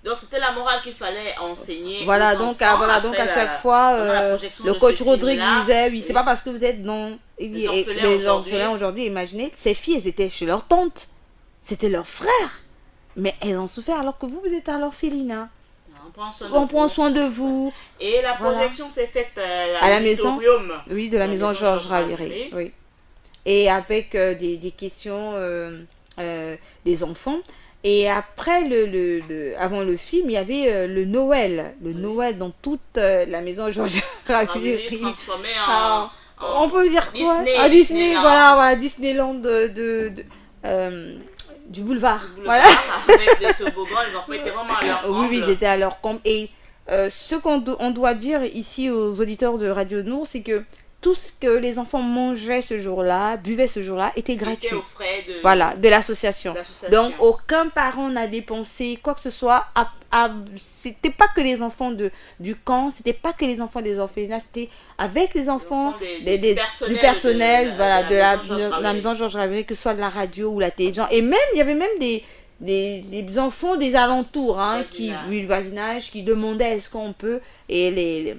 Donc c'était la morale qu'il fallait enseigner. Voilà, donc à chaque fois, le coach Rodrigue disait, oui, c'est pas parce que vous êtes dans les orphelins aujourd'hui, imaginez, ces filles, elles étaient chez leur tante, c'était leur frère, mais elles ont souffert alors que vous êtes à l'orphelinat. On prend soin de vous. Et la projection s'est faite à la maison, oui, de la maison Georges Raviré. Oui. Et avec des questions des enfants. Et après, avant le film, il y avait le Noël. Le Noël dans toute la maison Georges Ravieri. Transformé On peut dire quoi? Disney, À Disney, Disneyland. voilà, Disneyland du boulevard. Voilà. Avec des toboggans, les enfants étaient vraiment à leur Oui, comble. ils étaient à leur comble. Et ce on doit dire ici aux auditeurs de Radio Nour, c'est que tout ce que les enfants mangeaient ce jour-là, buvaient ce jour-là, était gratuit. C'était aux frais de Voilà, de l'association. l'association. Donc, aucun parent n'a dépensé quoi que ce soit. C'était pas que les enfants du camp, c'était pas que les enfants des orphelinats, c'était avec les enfants du personnel, voilà, de la maison Georges Ravieri, que ce soit de la radio ou la télévision. Et même, il y avait même des enfants des alentours, hein, le voisinage, qui demandaient est-ce qu'on peut, et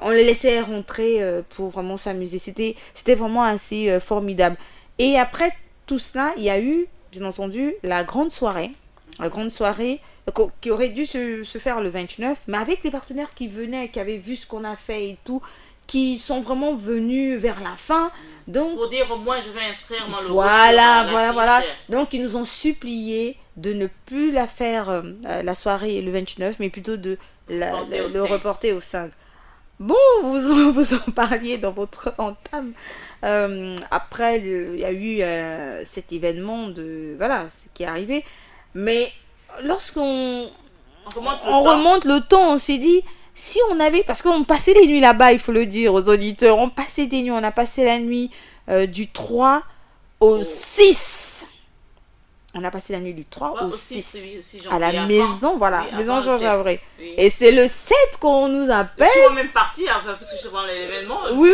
on les laissait rentrer pour vraiment s'amuser. C'était vraiment assez formidable. Et après tout cela, il y a eu, bien entendu, la grande soirée qui aurait dû se faire le 29, mais avec les partenaires qui venaient, qui avaient vu ce qu'on a fait et tout, qui sont vraiment venus vers la fin. Donc, pour dire au moins je vais inscrire mon logo. Voilà. Donc ils nous ont supplié de ne plus la faire la soirée le 29, mais plutôt de le reporter au 5. Bon, vous en parliez dans votre entame. Après, il y a eu cet événement ce qui est arrivé. Mais lorsqu'on remonte le temps, on s'est dit, si on avait, parce qu'on passait des nuits là-bas, il faut le dire aux auditeurs, on a passé la nuit du 3 au 6. On a passé la nuit du 3 au 6 à la maison, maison Georges Ravieri. Oui. Et c'est le 7 qu'on nous appelle. Je suis même partie, parce que je pendant l'événement. Oui,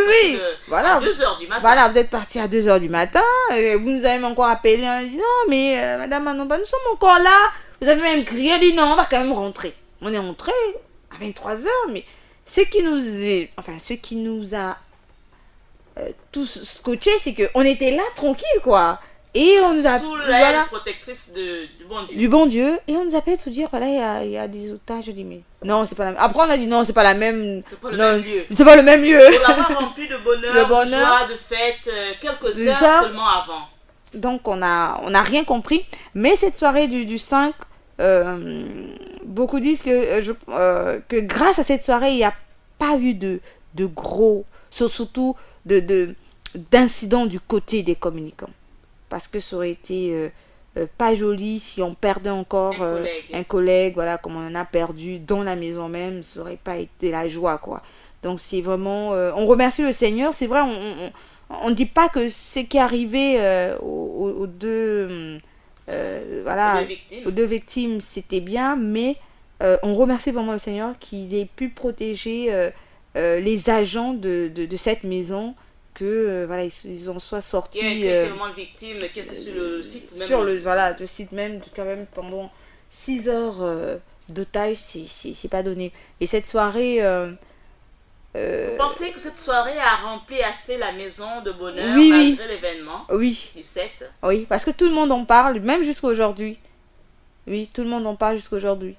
à 2h du matin. Voilà, vous êtes parti à 2h du matin. Et vous nous avez encore appelé. On a dit non, mais Madame Manomba, nous sommes encore là. Vous avez même crié, on a dit non, on va quand même rentrer. On est rentré à 23h, mais ce qui nous a tous scotché, c'est qu'on était là tranquille, quoi. Et on nous a sous l'aile protectrice du bon Dieu. Du bon Dieu. Et on nous appelle pour dire voilà, il y a des otages. Je dis mais non, c'est pas la même. Après on a dit non, c'est pas la même. C'est pas le même lieu. C'est pas le même lieu. On l'avoir rempli de bonheur, de joie, de fête, quelques heures seulement avant. Donc on a rien compris. Mais cette soirée du 5, beaucoup disent que grâce à cette soirée, il n'y a pas eu de gros, surtout d'incidents du côté des communicants. Parce que ça aurait été pas joli si on perdait encore un collègue, voilà, comme on en a perdu dans la maison même, ça aurait pas été la joie, quoi. Donc c'est vraiment, on remercie le Seigneur. C'est vrai, on dit pas que ce qui est arrivé aux deux victimes, c'était bien, mais on remercie vraiment le Seigneur qu'il ait pu protéger les agents de cette maison, que ils en soient sortis. Qui étaient vraiment victimes, qui étaient sur le site même. Sur le site même, quand même pendant 6 heures d'otage, c'est pas donné. Et cette soirée. Vous pensez que cette soirée a rempli assez la maison de bonheur malgré l'événement du 7? Oui, parce que tout le monde en parle, même jusqu'à aujourd'hui. Oui, tout le monde en parle jusqu'à aujourd'hui.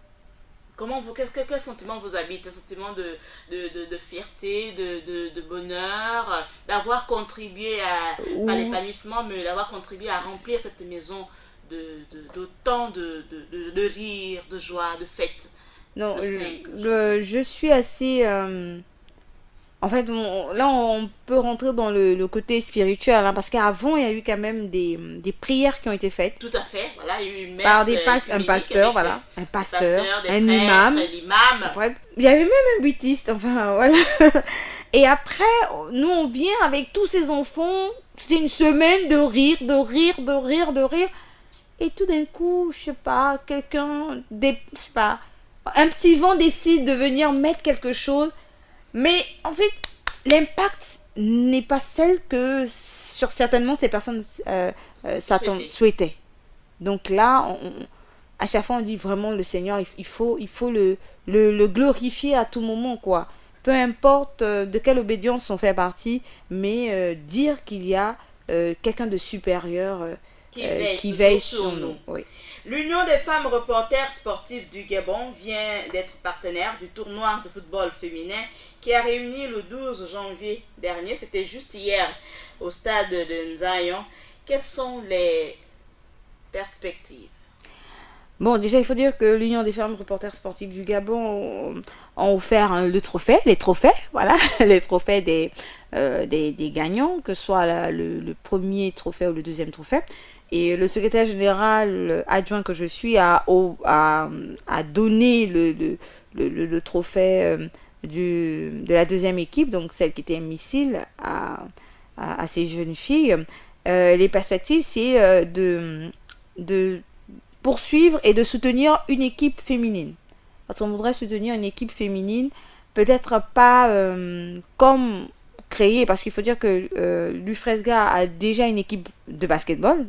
Quel sentiment vous habite? Un sentiment de fierté, de bonheur, d'avoir contribué à l'épanouissement, mais d'avoir contribué à remplir cette maison d'autant de rire, de joie, de fête? Non, je suis assez... En fait, là, on peut rentrer dans le côté spirituel, hein, parce qu'avant, il y a eu quand même des prières qui ont été faites. Tout à fait, voilà, il y a eu une messe par un pasteur, un imam. Après, il y avait même un baptiste, enfin, voilà. Et après, nous, on vient avec tous ces enfants, c'était une semaine de rire. Et tout d'un coup, je sais pas, un petit vent décide de venir mettre quelque chose. Mais en fait, l'impact n'est pas celle que certainement ces personnes souhaitaient. Donc là, à chaque fois, on dit vraiment le Seigneur, il faut le glorifier à tout moment, quoi. Peu importe de quelle obédience on fait partie, mais dire qu'il y a quelqu'un de supérieur qui veille sur nous. Oui. L'Union des femmes reporters sportives du Gabon vient d'être partenaire du tournoi de football féminin qui a réuni le 12 janvier dernier, c'était juste hier, au stade de Nzayon. Quelles sont les perspectives? Bon, déjà, il faut dire que l'Union des femmes reporters sportifs du Gabon ont offert les trophées, voilà, les trophées des gagnants, que ce soit le premier trophée ou le deuxième trophée. Et le secrétaire général adjoint que je suis a donné le trophée de la deuxième équipe, donc celle qui était missile, à ces jeunes filles. Les perspectives, c'est de poursuivre et de soutenir une équipe féminine. Parce qu'on voudrait soutenir une équipe féminine, peut-être pas comme créée, parce qu'il faut dire que l'Ufresga a déjà une équipe de basketball.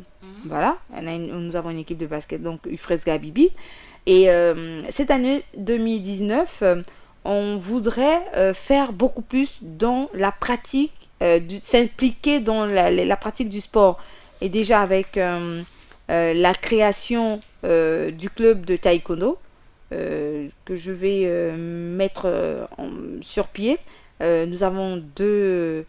Voilà, nous avons une équipe de basket, donc Ufresga Bibi. Et cette année 2019, on voudrait faire beaucoup plus dans la pratique, s'impliquer dans la pratique du sport. Et déjà avec la création du club de taekwondo que je vais mettre sur pied. Nous avons deux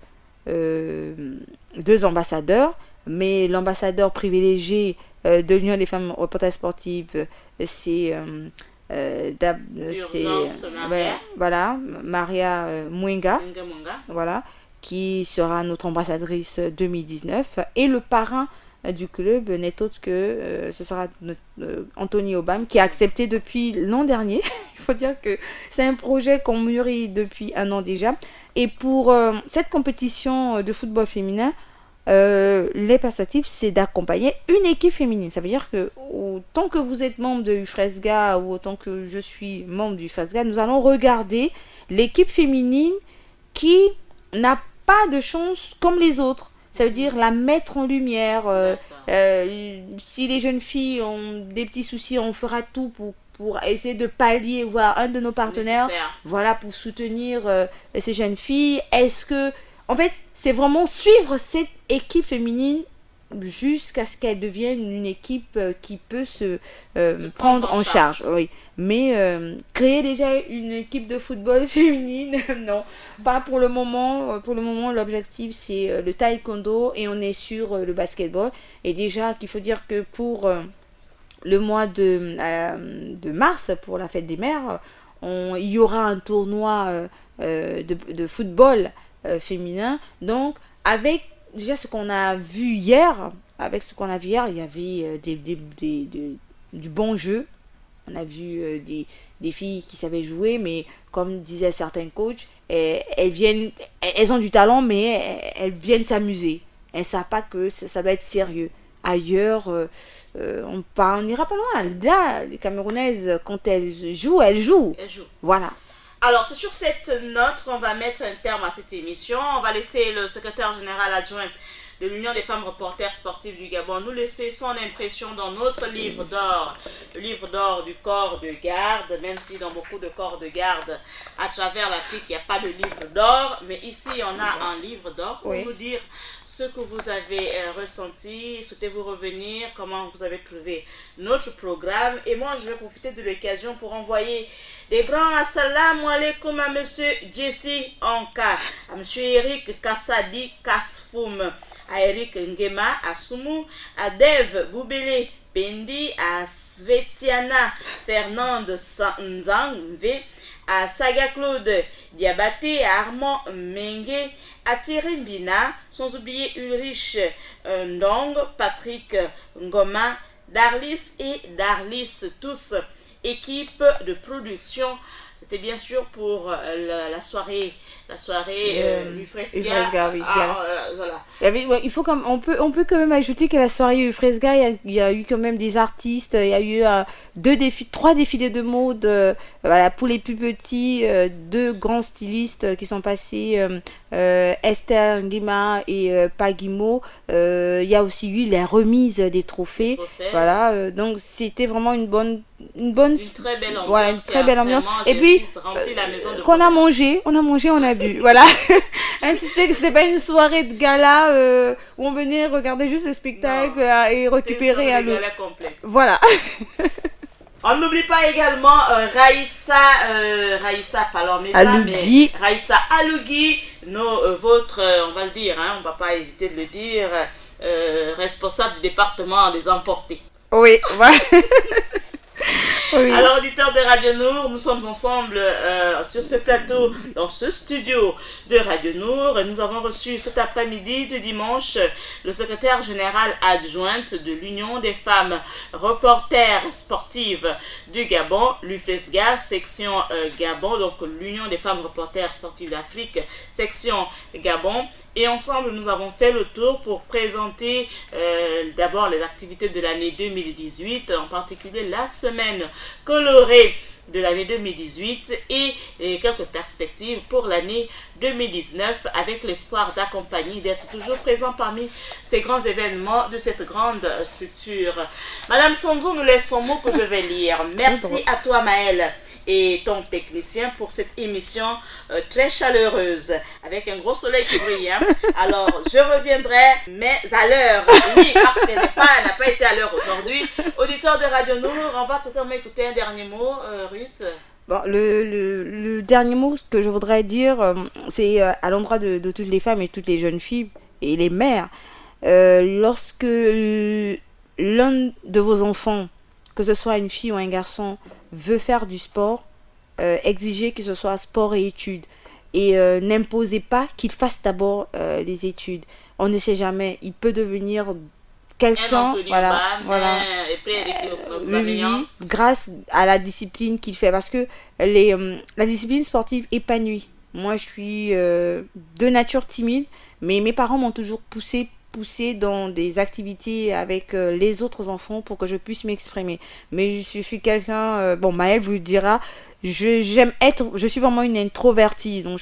ambassadeurs, mais l'ambassadeur privilégié de l'Union des femmes reporters sportives, c'est voilà, Maria Mwenga, voilà, qui sera notre ambassadrice 2019, et le parrain du club n'est autre que ce sera Anthony Obam, qui a accepté depuis l'an dernier. Il faut dire que c'est un projet qu'on mûrit depuis un an déjà. Et pour cette compétition de football féminin, les perspectives, c'est d'accompagner une équipe féminine. Ça veut dire que autant que vous êtes membre de Ufresga ou autant que je suis membre du Ufresga, nous allons regarder l'équipe féminine qui n'a pas de chance comme les autres. Ça veut dire la mettre en lumière. Si les jeunes filles ont des petits soucis, on fera tout pour essayer de pallier, voir un de nos partenaires, voilà, pour soutenir ces jeunes filles. Est-ce que, en fait, c'est vraiment suivre cette équipe féminine jusqu'à ce qu'elle devienne une équipe qui peut se prendre en charge. Oui. Mais créer déjà une équipe de football féminine, non, pas pour le moment. Pour le moment, l'objectif, c'est le taekwondo et on est sur le basketball. Et déjà, qu'il faut dire que pour le mois de mars, pour la fête des mères, il y aura un tournoi de football féminin. Donc, avec déjà ce qu'on a vu hier, il y avait du bon jeu. On a vu des filles qui savaient jouer, mais comme disaient certains coachs, elles ont du talent, mais elles viennent s'amuser. Elles ne savent pas que ça doit être sérieux. Ailleurs, on n'ira pas loin. Là, les Camerounaises, quand elles jouent. Voilà. Alors, c'est sur cette note qu'on va mettre un terme à cette émission. On va laisser le secrétaire général adjoint de l'Union des femmes reporters sportives du Gabon nous laisser son impression dans notre livre d'or, le livre d'or du corps de garde, même si dans beaucoup de corps de garde à travers l'Afrique, il n'y a pas de livre d'or, mais ici, on a un livre d'or pour nous dire ce que vous avez ressenti, souhaitez-vous revenir, comment vous avez trouvé notre programme. Et moi, je vais profiter de l'occasion pour envoyer des grands assalamu alaikum à monsieur Jesse Anka, à monsieur Eric Kassadi Kasfoum, à Eric Ngema, à Soumou, à Dev Boubele Pendi, à Svetiana Fernande Nzangve, à Saga Claude Diabaté, à Armand Mengue, à Thierry Mbina, sans oublier Ulrich Ndong, Patrick Ngoma, Darlis et Darlis, tous équipe de production. C'était bien sûr pour la soirée Ufresga. Voilà. Il faut on peut quand même ajouter que la soirée Ufresga, il y a eu quand même des artistes, il y a eu 3 défilés de mode, voilà, pour les plus petits, 2 grands stylistes qui sont passés, Esther Ngima et Pagimo. Il y a aussi eu la remise des trophées. Voilà, donc c'était vraiment une très belle ambiance. Voilà, une très belle ambiance. Et puis qu'on a mangé, on a bu. Voilà. Insister que c'était pas une soirée de gala où on venait regarder juste le spectacle et récupérer un lot. Voilà. On n'oublie pas également Raïssa Palomeda, mais Raïssa Alougui, votre, on va le dire, on va pas hésiter de le dire, responsable du département des emportés. Oui, voilà. Oui. Alors, auditeurs de Radio Nour, nous sommes ensemble sur ce plateau, dans ce studio de Radio Nour. Nous avons reçu cet après-midi du dimanche le secrétaire général adjointe de l'Union des femmes reporters sportives du Gabon, l'UFESGA, section Gabon, donc l'Union des femmes reporters sportives d'Afrique, section Gabon. Et ensemble, nous avons fait le tour pour présenter d'abord les activités de l'année 2018, en particulier la semaine colorée de l'année 2018 et quelques perspectives pour l'année 2019 avec l'espoir d'accompagner, d'être toujours présent parmi ces grands événements de cette grande structure. Madame Sonzo nous laisse son mot que je vais lire. Merci à toi Maëlle et ton technicien pour cette émission très chaleureuse avec un gros soleil qui brille. Alors je reviendrai mais à l'heure, oui, parce qu'elle n'a pas été à l'heure aujourd'hui. Auditeur de Radio Nour, on va totalement écouter un dernier mot, Ruth. Bon, le dernier mot que je voudrais dire, c'est à l'endroit de toutes les femmes et toutes les jeunes filles et les mères. Lorsque l'un de vos enfants, que ce soit une fille ou un garçon, veut faire du sport, exigez que ce soit sport et études. Et n'imposez pas qu'il fasse d'abord les études. On ne sait jamais, il peut devenir quelqu'un, voilà. Oui, grâce à la discipline qu'il fait, parce que la discipline sportive épanouit. Moi, je suis de nature timide, mais mes parents m'ont toujours poussé dans des activités avec les autres enfants pour que je puisse m'exprimer. Mais je suis quelqu'un, Maëlle vous le dira, je suis vraiment une introvertie, donc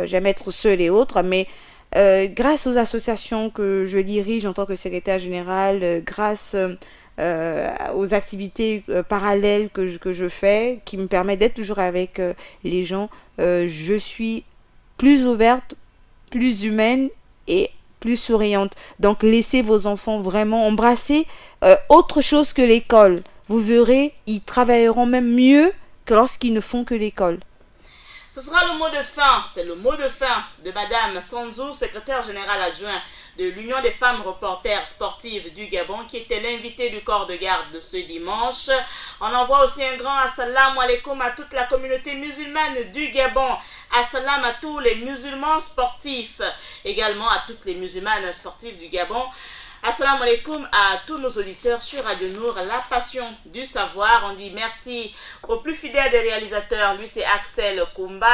j'aime être seule et autre, mais grâce aux associations que je dirige en tant que secrétaire général, grâce aux activités parallèles que je fais, qui me permettent d'être toujours avec les gens, je suis plus ouverte, plus humaine et plus souriante. Donc laissez vos enfants vraiment embrasser autre chose que l'école. Vous verrez, ils travailleront même mieux que lorsqu'ils ne font que l'école. Ce sera le mot de fin, c'est le mot de fin de Madame Sonzo, secrétaire générale adjoint de l'Union des femmes reporters sportives du Gabon, qui était l'invitée du corps de garde de ce dimanche. On envoie aussi un grand assalamu alaikum à toute la communauté musulmane du Gabon. Assalam à tous les musulmans sportifs, également à toutes les musulmanes sportives du Gabon. Assalamu alaikum à tous nos auditeurs sur Radio Nour, la passion du savoir. On dit merci au plus fidèle des réalisateurs, lui c'est Axel Kumba.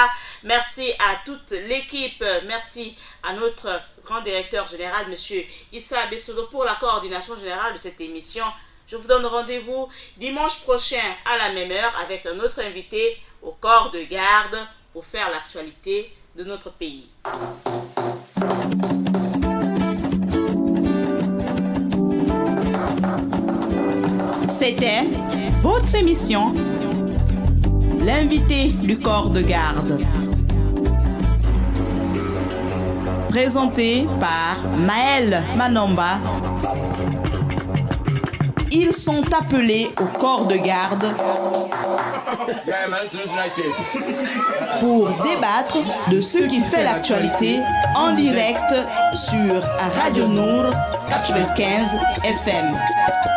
Merci à toute l'équipe, merci à notre grand directeur général, monsieur Issa Bessodo, pour la coordination générale de cette émission. Je vous donne rendez-vous dimanche prochain à la même heure avec un autre invité au corps de garde pour faire l'actualité de notre pays. C'était votre émission, l'invité du corps de garde. Présenté par Maëlle Manomba. Ils sont appelés au corps de garde pour débattre de ce qui fait l'actualité en direct sur Radio Nour 95 FM.